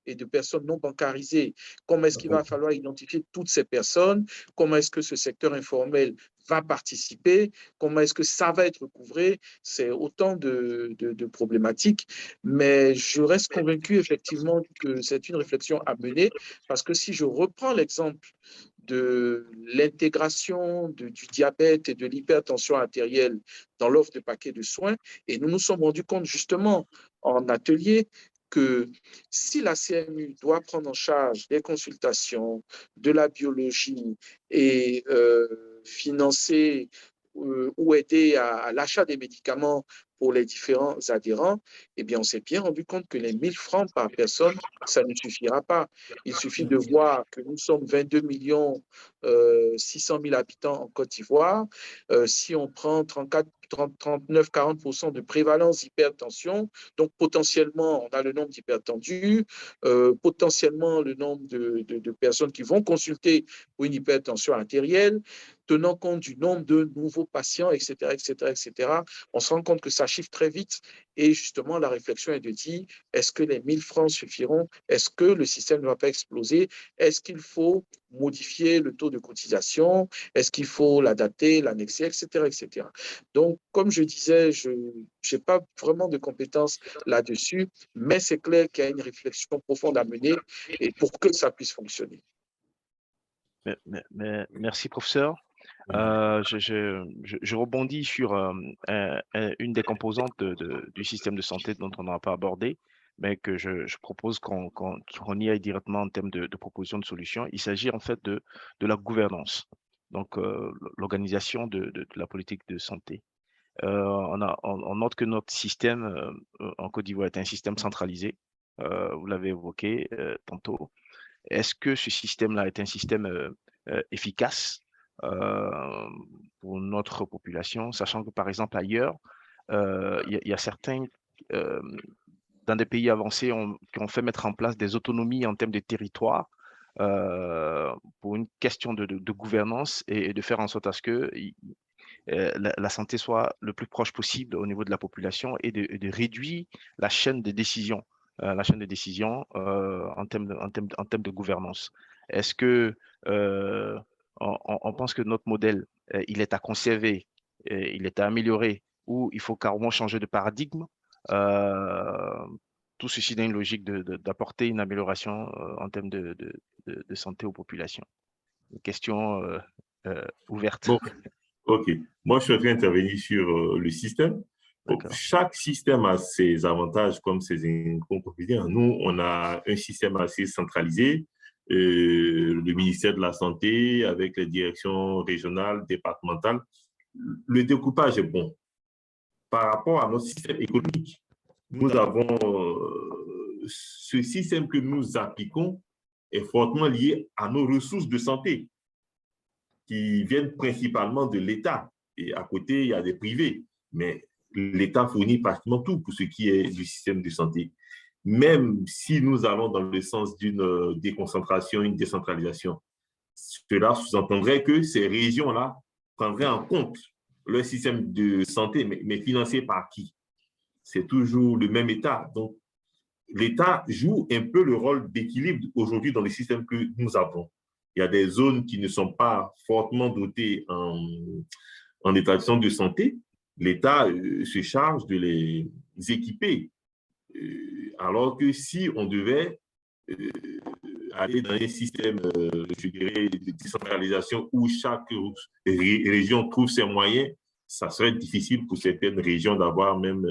et de personnes non bancarisées, comment est-ce qu'il va falloir identifier toutes ces personnes? Comment est-ce que ce secteur informel va participer? Comment est-ce que ça va être couvré? C'est autant de problématiques, mais je reste convaincu effectivement que c'est une réflexion à mener, parce que si je reprends l'exemple de l'intégration du diabète et de l'hypertension artérielle dans l'offre de paquets de soins, et nous nous sommes rendus compte justement en atelier que si la CMU doit prendre en charge des consultations, de la biologie et financer ou aider à l'achat des médicaments pour les différents adhérents, eh bien, on s'est bien rendu compte que les 1000 francs par personne, ça ne suffira pas. Il suffit de voir que nous sommes 22 millions 600 000 habitants en Côte d'Ivoire. Si on prend 39-40% de prévalence d'hypertension, donc potentiellement, on a le nombre d'hypertendus, potentiellement le nombre de personnes qui vont consulter pour une hypertension artérielle, tenant compte du nombre de nouveaux patients, etc., etc., etc., on se rend compte que ça chiffre très vite. Et justement, la réflexion est de dire, est-ce que les 1000 francs suffiront? Est-ce que le système ne va pas exploser? Est-ce qu'il faut modifier le taux de cotisation? Est-ce qu'il faut l'adapter, l'annexer, etc., etc. Donc, comme je disais, je n'ai pas vraiment de compétences là-dessus, mais c'est clair qu'il y a une réflexion profonde à mener et pour que ça puisse fonctionner. Merci, professeur. Je rebondis sur une des composantes du système de santé dont on n'a pas abordé, mais que je propose qu'on y aille directement en termes de proposition de solution. Il s'agit en fait de la gouvernance, donc l'organisation de la politique de santé. On note que notre système en Côte d'Ivoire est un système centralisé. Vous l'avez évoqué tantôt. Est-ce que ce système-là est un système efficace pour notre population, sachant que, par exemple, ailleurs, il y a certains, dans des pays avancés, qui ont fait mettre en place des autonomies en termes de territoire pour une question de gouvernance et de faire en sorte à ce que la santé soit le plus proche possible au niveau de la population et de réduire la chaîne de décision, en termes de gouvernance. Est-ce que on pense que notre modèle, il est à conserver, il est à améliorer, ou il faut carrément changer de paradigme? Tout ceci dans une logique d'apporter une amélioration en termes de santé aux populations. Une question ouverte. Bon, ok. Moi, je souhaiterais intervenir sur le système. Bon, chaque système a ses avantages comme ses inconvénients. Nous, on a un système assez centralisé. Le ministère de la Santé avec les directions régionales, départementales. Le découpage est bon. Par rapport à notre système économique, nous avons ce système que nous appliquons est fortement lié à nos ressources de santé qui viennent principalement de l'État. Et à côté, il y a des privés. Mais l'État fournit pratiquement tout pour ce qui est du système de santé. Même si nous allons dans le sens d'une déconcentration, une décentralisation, cela sous-entendrait que ces régions-là prendraient en compte leur système de santé, mais financé par qui? C'est toujours le même État. Donc, l'État joue un peu le rôle d'équilibre aujourd'hui dans le système que nous avons. Il y a des zones qui ne sont pas fortement dotées en établissement de santé. L'État se charge de les équiper. Alors que si on devait aller dans un système, je dirais, de décentralisation où chaque région trouve ses moyens, ça serait difficile pour certaines régions d'avoir même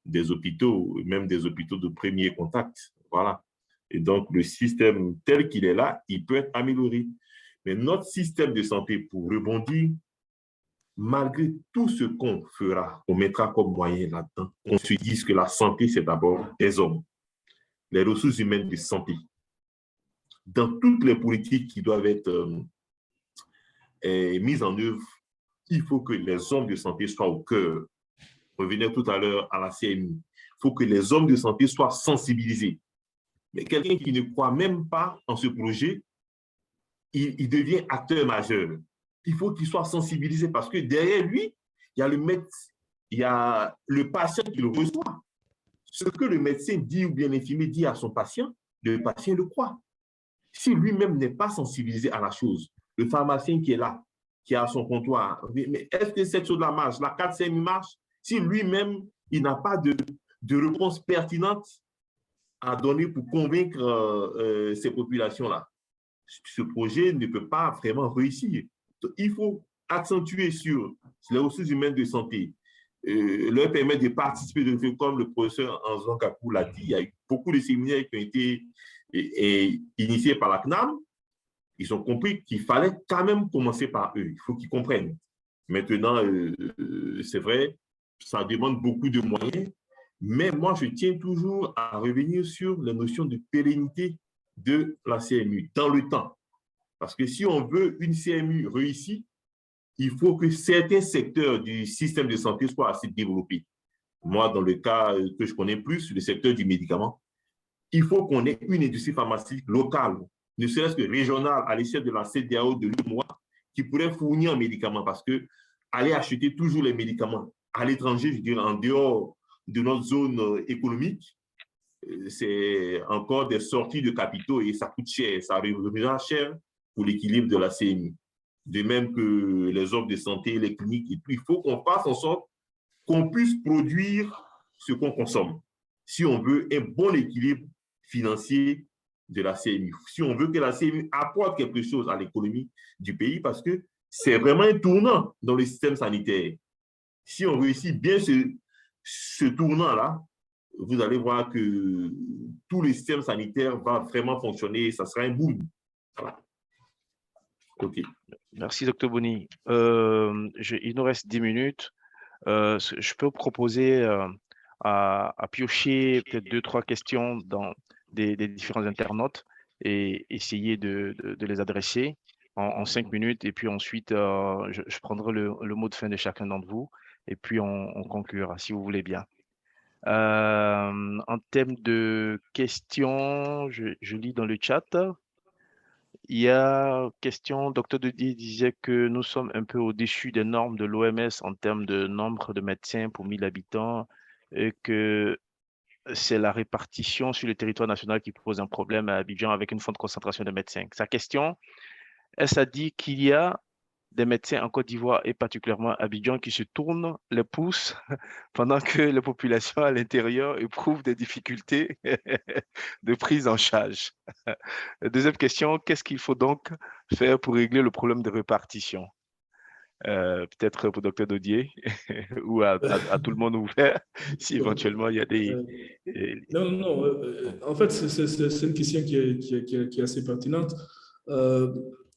des hôpitaux, même des hôpitaux de premier contact. Voilà. Et donc, le système tel qu'il est là, il peut être amélioré. Mais notre système de santé, pour rebondir, malgré tout ce qu'on fera, on mettra comme moyen là-dedans, on se dise que la santé, c'est d'abord des hommes, les ressources humaines de santé. dans toutes les politiques qui doivent être mises en œuvre, il faut que les hommes de santé soient au cœur. On revenait tout à l'heure à la CMU. Il faut que les hommes de santé soient sensibilisés. Mais quelqu'un qui ne croit même pas en ce projet, il devient acteur majeur. Il faut qu'il soit sensibilisé parce que derrière lui, il y a le médecin, il y a le patient qui le reçoit. Ce que le médecin dit ou bien l'infirmier dit à son patient, le patient le croit. Si lui-même n'est pas sensibilisé à la chose, le pharmacien qui est là, qui a son comptoir, mais est-ce que cette chose-là marche? La 4-5 marche? Si lui-même, il n'a pas de réponse pertinente à donner pour convaincre ces populations-là, ce projet ne peut pas vraiment réussir. Donc, il faut accentuer sur les ressources humaines de santé, leur permettre de participer, comme le professeur Anzouan Kakou l'a dit. Il y a eu beaucoup de séminaires qui ont été initiés par la CNAM. Ils ont compris qu'il fallait quand même commencer par eux. Il faut qu'ils comprennent. Maintenant, c'est vrai, ça demande beaucoup de moyens, mais moi, je tiens toujours à revenir sur la notion de pérennité de la CMU dans le temps. Parce que si on veut une CMU réussie, il faut que certains secteurs du système de santé soient assez développés. Moi, dans le cas que je connais plus, le secteur du médicament, il faut qu'on ait une industrie pharmaceutique locale, ne serait-ce que régionale, à l'échelle de la CEDEAO, de l'UMOA, qui pourrait fournir un médicament. Parce que aller acheter toujours les médicaments à l'étranger, je dirais en dehors de notre zone économique, c'est encore des sorties de capitaux et ça coûte cher, ça reviendra cher pour l'équilibre de la CMU. De même que les offres de santé, les cliniques et tout, il faut qu'on fasse en sorte qu'on puisse produire ce qu'on consomme. Si on veut un bon équilibre financier de la CMU, si on veut que la CMU apporte quelque chose à l'économie du pays, parce que c'est vraiment un tournant dans le système sanitaire. Si on réussit bien ce tournant-là, vous allez voir que tout le système sanitaire va vraiment fonctionner, ça sera un boom. Voilà. OK. Merci, Dr. Boni. Il nous reste 10 minutes. Je peux proposer à piocher peut-être 2-3 questions dans des différents internautes et essayer de les adresser en 5 minutes. Et puis ensuite, je prendrai le mot de fin de chacun d'entre vous et puis on conclura, si vous voulez bien. En termes de questions, je lis dans le chat. Il y a question, Dr. Didier disait que nous sommes un peu au-dessus des normes de l'OMS en termes de nombre de médecins pour 1000 habitants et que c'est la répartition sur le territoire national qui pose un problème à Abidjan avec une forte concentration de médecins. Sa question, est-ce à dire qu'il y a des médecins en Côte d'Ivoire et particulièrement à Abidjan qui se tournent les pouces pendant que les populations à l'intérieur éprouvent des difficultés de prise en charge. Deuxième question, qu'est-ce qu'il faut donc faire pour régler le problème de répartition? Peut-être pour Dr. Dodier ou à tout le monde ouvert, si éventuellement il y a des... Non. En fait, c'est une question qui est assez pertinente.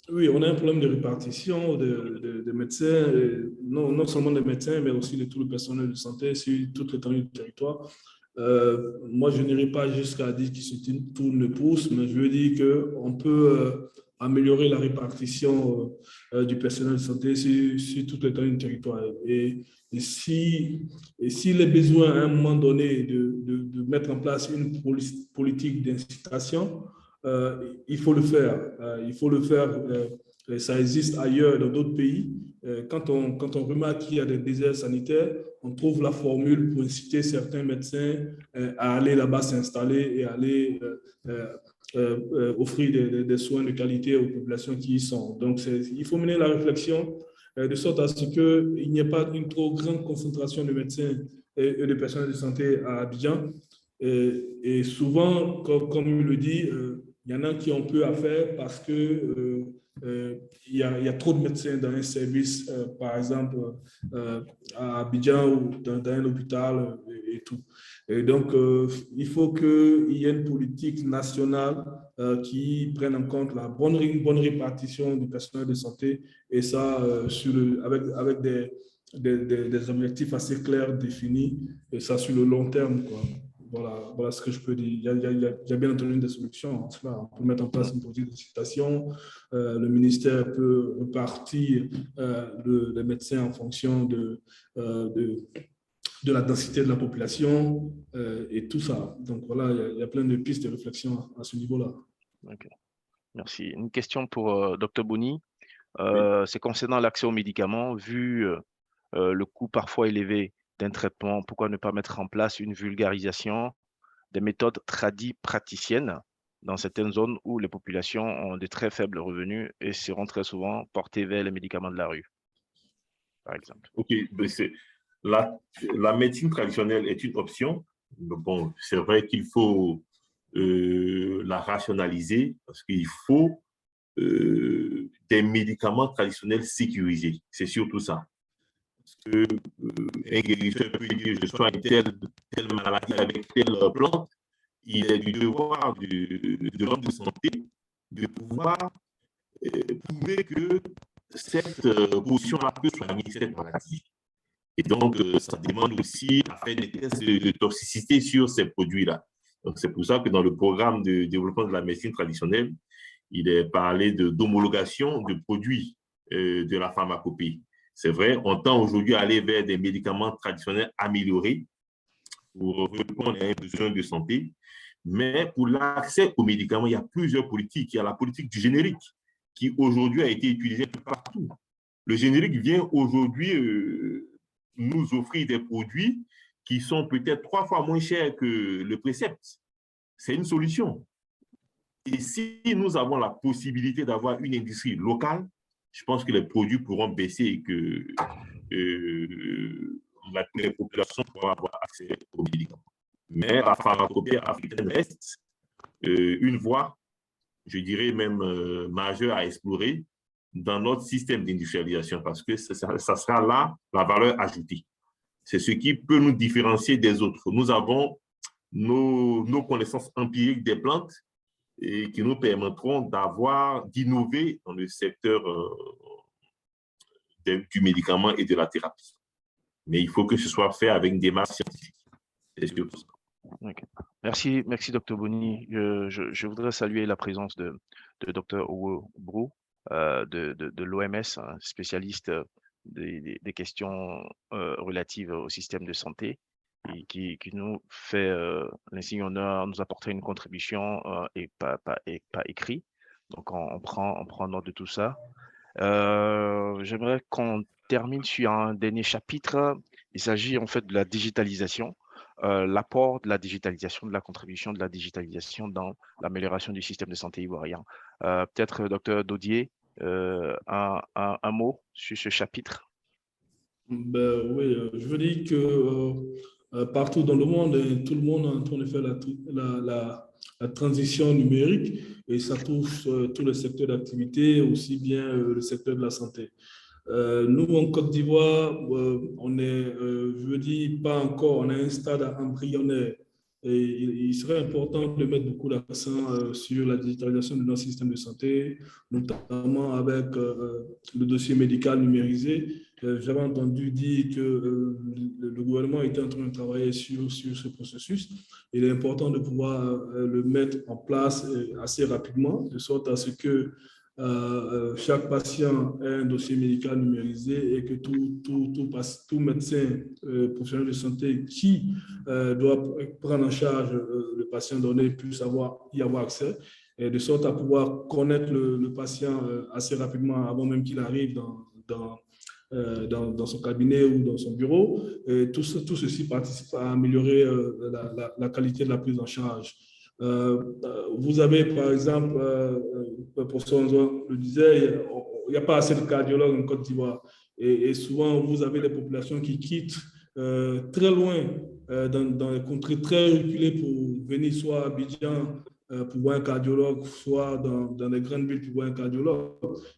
Oui, on a un problème de répartition de médecins, non seulement des médecins, mais aussi de tout le personnel de santé sur toute l'étendue du territoire. Moi, je n'irai pas jusqu'à dire qu'ils se tournent le pouce, mais je veux dire qu'on peut améliorer la répartition du personnel de santé sur toute l'étendue du territoire. Et s'il est besoin à un moment donné de mettre en place une politique d'incitation, il faut le faire. Ça existe ailleurs dans d'autres pays. Quand on remarque qu'il y a des déserts sanitaires, on trouve la formule pour inciter certains médecins à aller là-bas s'installer et aller offrir des soins de qualité aux populations qui y sont. Donc, il faut mener la réflexion de sorte à ce qu'il n'y ait pas une trop grande concentration de médecins et de personnel de santé à Abidjan. Et souvent, comme il le dit, il y en a qui ont peu à faire parce que il y a trop de médecins dans un service, par exemple, à Abidjan ou dans un hôpital et tout. Et donc, il faut qu'il y ait une politique nationale qui prenne en compte une bonne répartition du personnel de santé et ça avec des objectifs assez clairs définis et ça sur le long terme, quoi. voilà ce que je peux dire. Il y a bien entendu des solutions. On peut mettre en place une politique de citation. Le ministère peut repartir les médecins en fonction de la densité de la population et tout ça. Donc voilà, il y a plein de pistes de réflexion à ce niveau-là. Okay. Merci. Une question pour Dr Boni. Oui. C'est concernant l'accès aux médicaments. Vu le coût parfois élevé d'un traitement, pourquoi ne pas mettre en place une vulgarisation des méthodes praticiennes dans certaines zones où les populations ont de très faibles revenus et seront très souvent portées vers les médicaments de la rue, par exemple? OK, la médecine traditionnelle est une option. Bon, c'est vrai qu'il faut la rationaliser parce qu'il faut des médicaments traditionnels sécurisés. C'est surtout ça. Parce que un guérisseur peut dire je soigne telle maladie avec telle plante. Il est du devoir de l'homme de santé de pouvoir prouver que cette potion-là peut soigner cette maladie. Et donc, ça demande aussi à faire des tests de toxicité sur ces produits-là. Donc, c'est pour ça que dans le programme de développement de la médecine traditionnelle, il est parlé d'homologation de produits de la pharmacopée. C'est vrai, on tend aujourd'hui à aller vers des médicaments traditionnels améliorés pour répondre à un besoin de santé. Mais pour l'accès aux médicaments, il y a plusieurs politiques. Il y a la politique du générique qui aujourd'hui a été utilisée partout. Le générique vient aujourd'hui nous offrir des produits qui sont peut-être 3 fois moins chers que le précepte. C'est une solution. Et si nous avons la possibilité d'avoir une industrie locale, je pense que les produits pourront baisser et que les populations pourront avoir accès aux médicaments. Mais la pharmacopée africaine reste une voie, je dirais même majeure à explorer dans notre système d'industrialisation parce que ça sera là la valeur ajoutée. C'est ce qui peut nous différencier des autres. Nous avons nos connaissances empiriques des plantes et qui nous permettront d'innover dans le secteur du médicament et de la thérapie. Mais il faut que ce soit fait avec une démarche scientifique. C'est surtout ça. Okay. Merci Dr Boni. Je voudrais saluer la présence de Dr Owo Brou de l'OMS, spécialiste des questions relatives au système de santé et qui nous fait l'insigne honneur, nous apporter une contribution et pas écrit. Donc on prend note de tout ça. J'aimerais qu'on termine sur un dernier chapitre. Il s'agit en fait de la digitalisation. L'apport de la digitalisation, de la contribution de la digitalisation dans l'amélioration du système de santé ivoirien. Peut-être, docteur Dodier, un mot sur ce chapitre? Ben, oui, je veux dire que partout dans le monde, tout le monde est en train de faire la transition numérique et ça touche tous les secteurs d'activité, aussi bien le secteur de la santé. Nous, en Côte d'Ivoire, on est, je veux dire, pas encore, on a un stade embryonnaire. Et il serait important de mettre beaucoup d'accent sur la digitalisation de notre système de santé, notamment avec le dossier médical numérisé. J'avais entendu dire que le gouvernement était en train de travailler sur ce processus. Il est important de pouvoir le mettre en place assez rapidement, de sorte à ce que chaque patient a un dossier médical numérisé et que tout médecin professionnel de santé qui doit prendre en charge le patient donné puisse y avoir accès, et de sorte à pouvoir connaître le patient assez rapidement avant même qu'il arrive dans son cabinet ou dans son bureau. Et tout ceci participe à améliorer la qualité de la prise en charge. Vous avez, par exemple, professeur Nzo le disait, il n'y a pas assez de cardiologues en Côte d'Ivoire. Et souvent, vous avez des populations qui quittent très loin, dans les contrées très reculées pour venir soit à Abidjan pour voir un cardiologue, soit dans les grandes villes pour voir un cardiologue.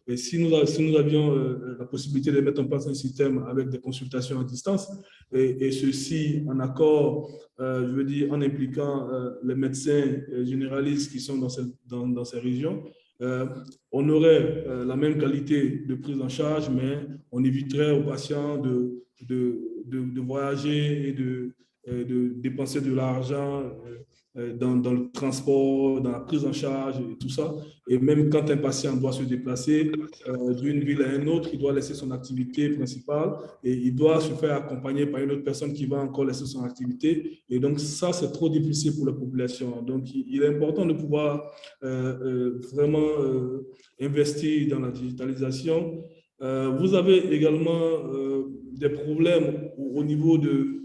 Et si nous avions la possibilité de mettre en place un système avec des consultations à distance, et ceci en accord, je veux dire, en impliquant les médecins généralistes qui sont dans ces régions, on aurait la même qualité de prise en charge, mais on éviterait aux patients de voyager et de dépenser de l'argent dans le transport, dans la prise en charge et tout ça. Et même quand un patient doit se déplacer d'une ville à une autre, il doit laisser son activité principale et il doit se faire accompagner par une autre personne qui va encore laisser son activité. Et donc, ça, c'est trop difficile pour la population. Donc, il est important de pouvoir vraiment investir dans la digitalisation. Vous avez également des problèmes au niveau de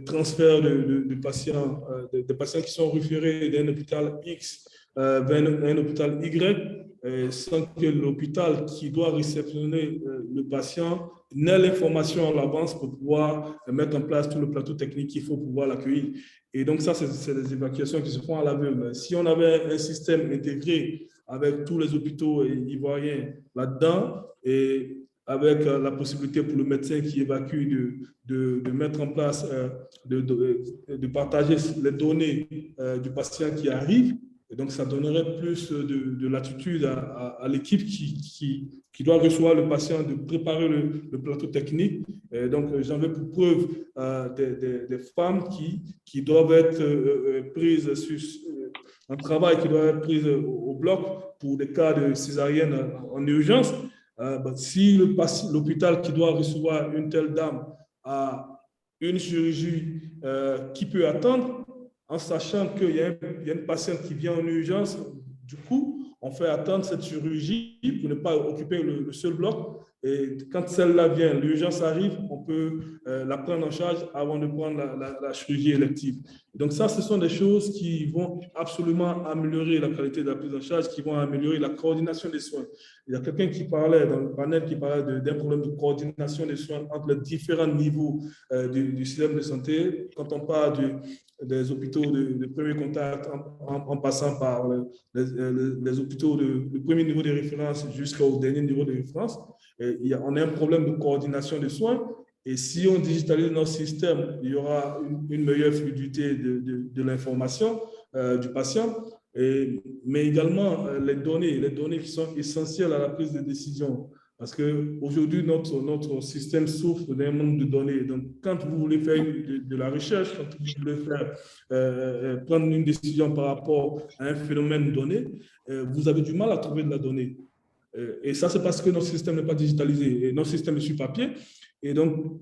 transfert de patients, de patients qui sont référés d'un hôpital X vers un hôpital Y, sans que l'hôpital qui doit réceptionner le patient n'ait l'information à l'avance pour pouvoir mettre en place tout le plateau technique qu'il faut pour pouvoir l'accueillir. Et donc ça, c'est des évacuations qui se font à l'aveugle. Si on avait un système intégré avec tous les hôpitaux ivoiriens là-dedans, et avec la possibilité pour le médecin qui évacue de mettre en place, de partager les données du patient qui arrive. Et donc, ça donnerait plus de latitude à l'équipe qui doit recevoir le patient, de préparer le plateau technique. Et donc, j'en veux pour preuve des femmes qui doivent être prises sur un travail qui doit être pris au bloc pour des cas de césarienne en urgence. Si l'hôpital qui doit recevoir une telle dame a une chirurgie qui peut attendre, en sachant qu'il y a une patiente qui vient en urgence, du coup, on fait attendre cette chirurgie pour ne pas occuper le seul bloc. Et quand celle-là vient, l'urgence arrive, on peut la prendre en charge avant de prendre la chirurgie élective. Donc ça, ce sont des choses qui vont absolument améliorer la qualité de la prise en charge, qui vont améliorer la coordination des soins. Il y a quelqu'un qui parlait dans le panel, qui parlait d'un problème de coordination des soins entre les différents niveaux du système de santé. Quand on parle des hôpitaux de premier contact en passant par les hôpitaux de premier niveau de référence jusqu'au dernier niveau de référence, on a un problème de coordination des soins. Et si on digitalise notre système, il y aura une meilleure fluidité de l'information du patient, mais également les données qui sont essentielles à la prise de décision. Parce qu'aujourd'hui, notre système souffre d'un manque de données. Donc, quand vous voulez faire de la recherche, quand vous voulez prendre une décision par rapport à un phénomène donné, vous avez du mal à trouver de la donnée. Et ça, c'est parce que notre système n'est pas digitalisé. Et notre système est sur papier. Et donc,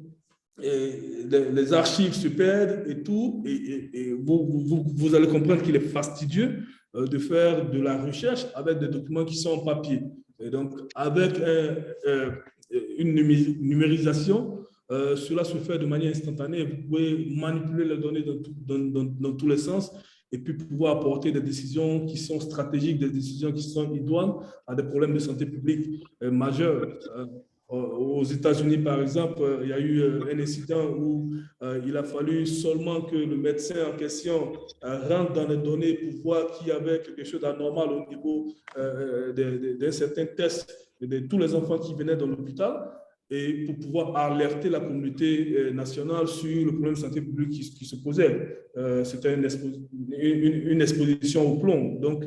les archives se perdent et tout. Et vous allez comprendre qu'il est fastidieux de faire de la recherche avec des documents qui sont en papier. Et donc, avec une numérisation, cela se fait de manière instantanée. Vous pouvez manipuler les données dans tous les sens et puis pouvoir apporter des décisions qui sont stratégiques, des décisions qui sont idoines à des problèmes de santé publique majeurs. Aux États-Unis, par exemple, il y a eu un incident où il a fallu seulement que le médecin en question rentre dans les données pour voir qu'il y avait quelque chose d'anormal au niveau d'un certain test de tous les enfants qui venaient dans l'hôpital et pour pouvoir alerter la communauté nationale sur le problème de santé publique qui se posait. C'était une exposition au plomb. Donc,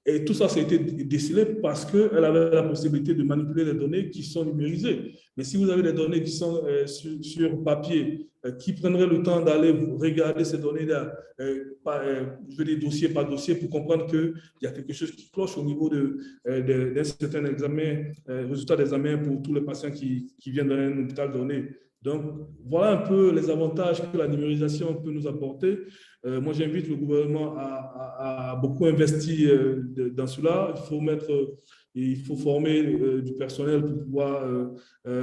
et tout ça, ça a été décelé parce qu'elle avait la possibilité de manipuler les données qui sont numérisées. Mais si vous avez des données qui sont sur papier, qui prendrait le temps d'aller regarder ces données-là, je veux dire dossier par dossier, pour comprendre qu'il y a quelque chose qui cloche au niveau d'un certain examen, résultat d'examen pour tous les patients qui viennent dans un hôpital donné. Donc, voilà un peu les avantages que la numérisation peut nous apporter. Moi, j'invite le gouvernement à beaucoup investir dans cela. Il faut former du personnel pour pouvoir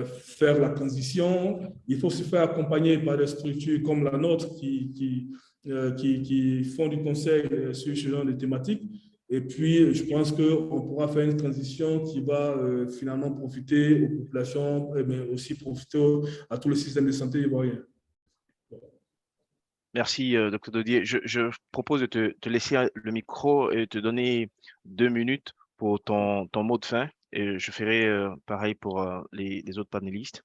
faire la transition. Il faut se faire accompagner par des structures comme la nôtre qui font du conseil sur ce genre de thématiques. Et puis, je pense qu'on pourra faire une transition qui va finalement profiter aux populations, mais aussi profiter à tout le système de santé ivoirien. Merci, Dr. Dodier. Je propose de te laisser le micro et te donner 2 minutes pour ton mot de fin. Et je ferai pareil pour les autres panélistes.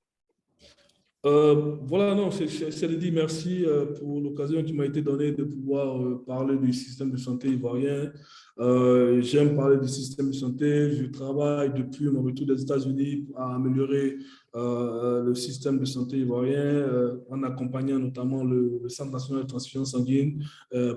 Voilà, non, c'est de dire merci pour l'occasion qui m'a été donnée de pouvoir parler du système de santé ivoirien. J'aime parler du système de santé. Je travaille depuis mon retour des États-Unis à améliorer le système de santé ivoirien en accompagnant notamment le Centre national de transfusion sanguine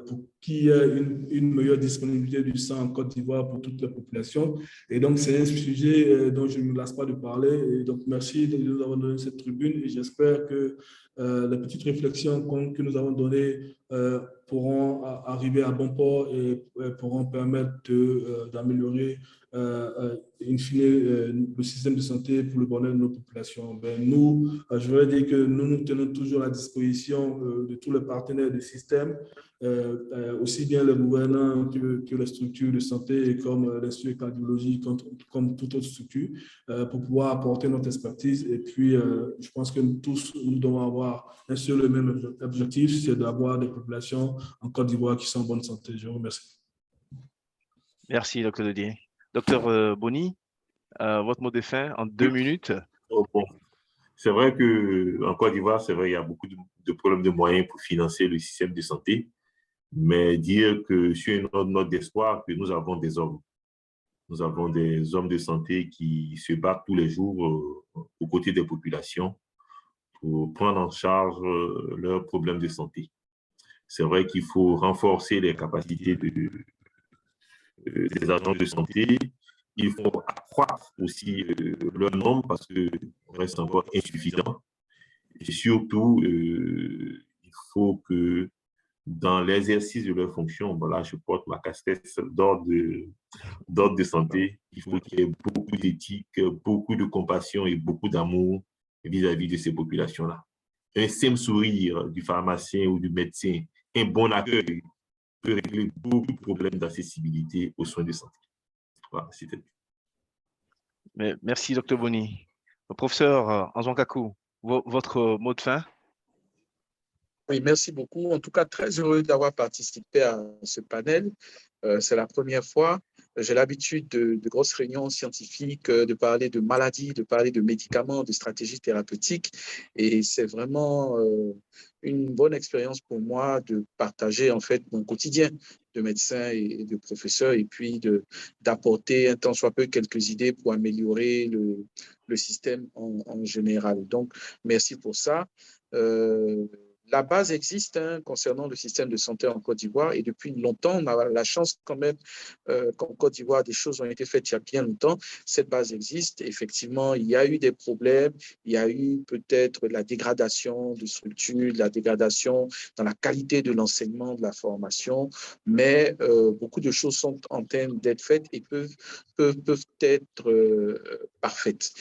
pour qu'il y ait une meilleure disponibilité du sang en Côte d'Ivoire pour toute la population. Et donc, c'est un sujet dont je ne me lasse pas de parler. Et donc, merci de nous avoir donné cette tribune et j'espère que les petites réflexions que nous avons données pourront arriver à bon port et pourront permettre d'améliorer in fine le système de santé pour le bonheur de nos populations. Nous, je voudrais dire que nous nous tenons toujours à disposition de tous les partenaires du système, aussi bien les gouvernants que les structures de santé comme l'Institut de cardiologie, comme toute autre structure, pour pouvoir apporter notre expertise. Et puis, je pense que nous tous, nous devons avoir un seul et même objectif, c'est d'avoir des populations en Côte d'Ivoire qui sont en bonne santé. Je vous remercie. Merci, Dr. Dodier. Dr. Boni, votre mot de fin en 2 minutes. Oh, bon. C'est vrai qu'en Côte d'Ivoire, c'est vrai, il y a beaucoup de problèmes de moyens pour financer le système de santé, mais dire que sur une note d'espoir, que nous avons des hommes. Nous avons des hommes de santé qui se battent tous les jours aux côtés des populations pour prendre en charge leurs problèmes de santé. C'est vrai qu'il faut renforcer les capacités des agents de santé. Il faut accroître aussi leur nombre parce qu'on reste encore insuffisant. Et surtout, il faut que dans l'exercice de leurs fonctions, voilà, je porte ma casquette d'ordre de santé, il faut qu'il y ait beaucoup d'éthique, beaucoup de compassion et beaucoup d'amour vis-à-vis de ces populations-là. Un simple sourire du pharmacien ou du médecin, un bon accueil peut régler beaucoup de problèmes d'accessibilité aux soins de santé. Voilà, c'était tout. Merci, Dr. Boni. Professeur Anzouan-Kakou, votre mot de fin? Oui, merci beaucoup. En tout cas, très heureux d'avoir participé à ce panel. C'est la première fois. J'ai l'habitude de grosses réunions scientifiques, de parler de maladies, de parler de médicaments, de stratégies thérapeutiques. Et c'est vraiment une bonne expérience pour moi de partager en fait mon quotidien de médecin et de professeur et puis d'apporter un tant soit peu quelques idées pour améliorer le système en général. Donc, merci pour ça. La base existe concernant le système de santé en Côte d'Ivoire et depuis longtemps, on a la chance quand même qu'en Côte d'Ivoire, des choses ont été faites il y a bien longtemps. Cette base existe. Effectivement, il y a eu des problèmes, il y a eu peut-être la dégradation de structures, la dégradation dans la qualité de l'enseignement, de la formation, mais beaucoup de choses sont en train d'être faites et peuvent être parfaites.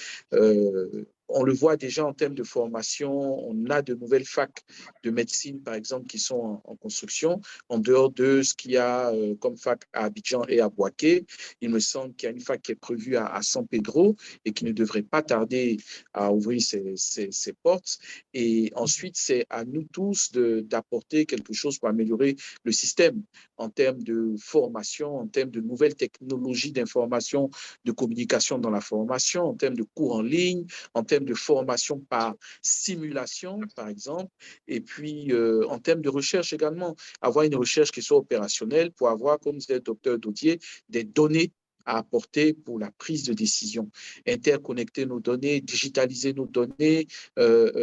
On le voit déjà en termes de formation, on a de nouvelles facs de médecine, par exemple, qui sont en construction, en dehors de ce qu'il y a comme fac à Abidjan et à Bouaké. Il me semble qu'il y a une fac qui est prévue à San Pedro et qui ne devrait pas tarder à ouvrir ses portes. Et ensuite, c'est à nous tous d'apporter quelque chose pour améliorer le système en termes de formation, en termes de nouvelles technologies d'information, de communication dans la formation, en termes de cours en ligne, en termes de formation par simulation, par exemple, et puis en termes de recherche également, avoir une recherche qui soit opérationnelle pour avoir, comme disait le docteur Dodier, des données à apporter pour la prise de décision. Interconnecter nos données, digitaliser nos données,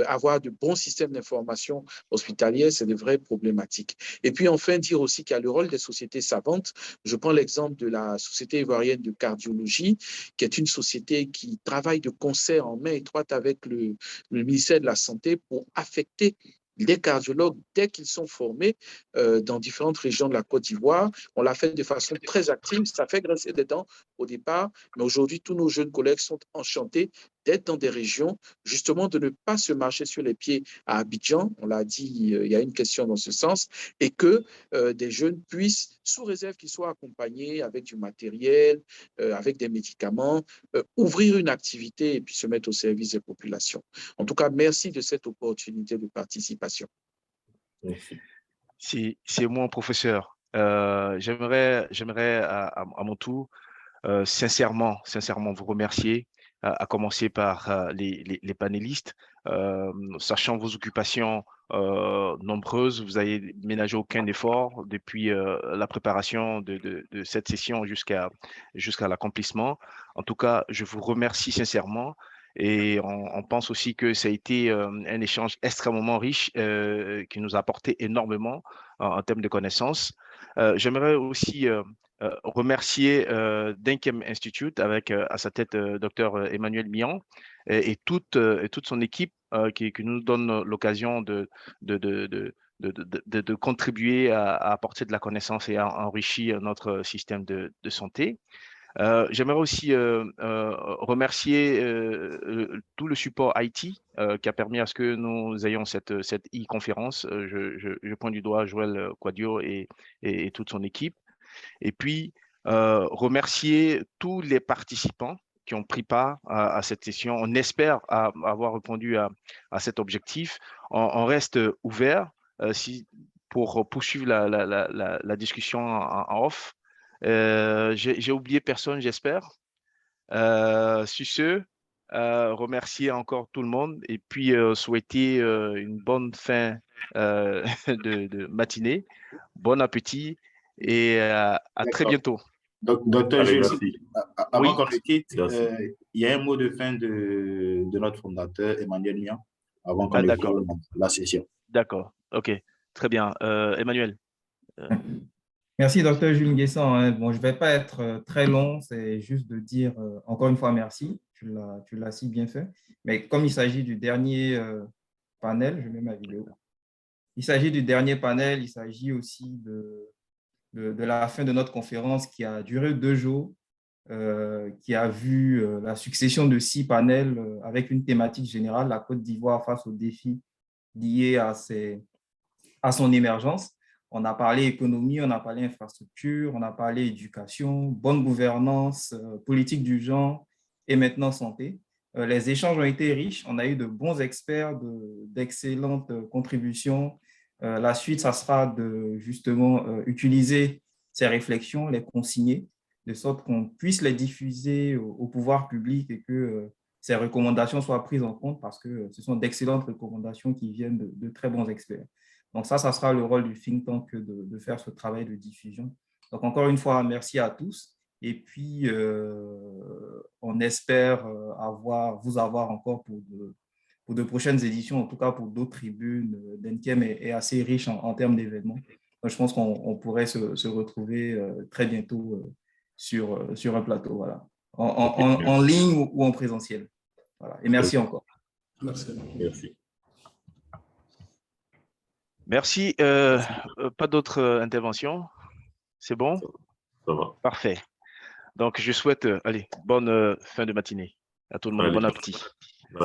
avoir de bons systèmes d'information hospitalière, c'est de vraies problématiques. Et puis enfin, dire aussi qu'il y a le rôle des sociétés savantes. Je prends l'exemple de la Société ivoirienne de cardiologie, qui est une société qui travaille de concert en main étroite avec le ministère de la Santé pour affecter les cardiologues, dès qu'ils sont formés dans différentes régions de la Côte d'Ivoire. On l'a fait de façon très active. Ça fait grincer des dents au départ, mais aujourd'hui, tous nos jeunes collègues sont enchantés d'être dans des régions, justement, de ne pas se marcher sur les pieds à Abidjan. On l'a dit, il y a une question dans ce sens, et que des jeunes puissent, sous réserve qu'ils soient accompagnés avec du matériel, avec des médicaments, ouvrir une activité et puis se mettre au service des populations. En tout cas, merci de cette opportunité de participation. Merci. C'est moi, professeur. J'aimerais à mon tour sincèrement vous remercier à commencer par les panélistes. Sachant vos occupations nombreuses, vous n'avez ménagé aucun effort depuis la préparation de cette session jusqu'à l'accomplissement. En tout cas, je vous remercie sincèrement. Et on pense aussi que ça a été un échange extrêmement riche qui nous a apporté énormément en termes de connaissances. J'aimerais aussi remercier Denkem Institute avec à sa tête Dr Emmanuel Mian et toute son équipe qui nous donne l'occasion de contribuer à apporter de la connaissance et à enrichir notre système de santé. J'aimerais aussi remercier tout le support IT qui a permis à ce que nous ayons cette e-conférence. Je pointe du doigt Joël Quadio et toute son équipe. Et puis, remercier tous les participants qui ont pris part à cette session. On espère avoir répondu à cet objectif. On reste ouvert pour poursuivre la discussion en off. J'ai oublié personne, j'espère. Sur ce, remercier encore tout le monde et puis souhaiter une bonne fin de matinée, bon appétit et à très bientôt. Docteur Allez, Jules, merci. avant Oui. qu'on se quitte, Merci. il y a un mot de fin de notre fondateur, Emmanuel Mian, avant qu'on ne D'accord. clôt la session. D'accord, ok, très bien. Emmanuel. Merci, docteur Jules Nguessan. Bon, je ne vais pas être très long, c'est juste de dire encore une fois merci, tu l'as si bien fait. Mais comme il s'agit du dernier panel, je mets ma vidéo. Il s'agit du dernier panel, il s'agit aussi de la fin de notre conférence qui a duré 2 jours, qui a vu la succession de 6 panels avec une thématique générale, la Côte d'Ivoire face aux défis liés à son émergence. On a parlé économie, on a parlé infrastructure, on a parlé éducation, bonne gouvernance, politique du genre et maintenant santé. Les échanges ont été riches, on a eu de bons experts, d'excellentes contributions. La suite, ça sera de justement utiliser ces réflexions, les consigner, de sorte qu'on puisse les diffuser au pouvoir public et que ces recommandations soient prises en compte parce que ce sont d'excellentes recommandations qui viennent de très bons experts. Donc ça sera le rôle du think tank de faire ce travail de diffusion. Donc encore une fois, merci à tous. Et puis, on espère vous avoir encore pour de prochaines éditions, en tout cas pour d'autres tribunes. Denkem est assez riche en termes d'événements. Je pense qu'on pourrait se retrouver très bientôt sur un plateau, voilà. En ligne ou en présentiel. Voilà. Et merci encore. Merci. Merci. Merci. Pas d'autres interventions? C'est bon? Ça va. Parfait. Donc, je souhaite, allez, bonne fin de matinée à tout le monde. Allez. Bon appétit.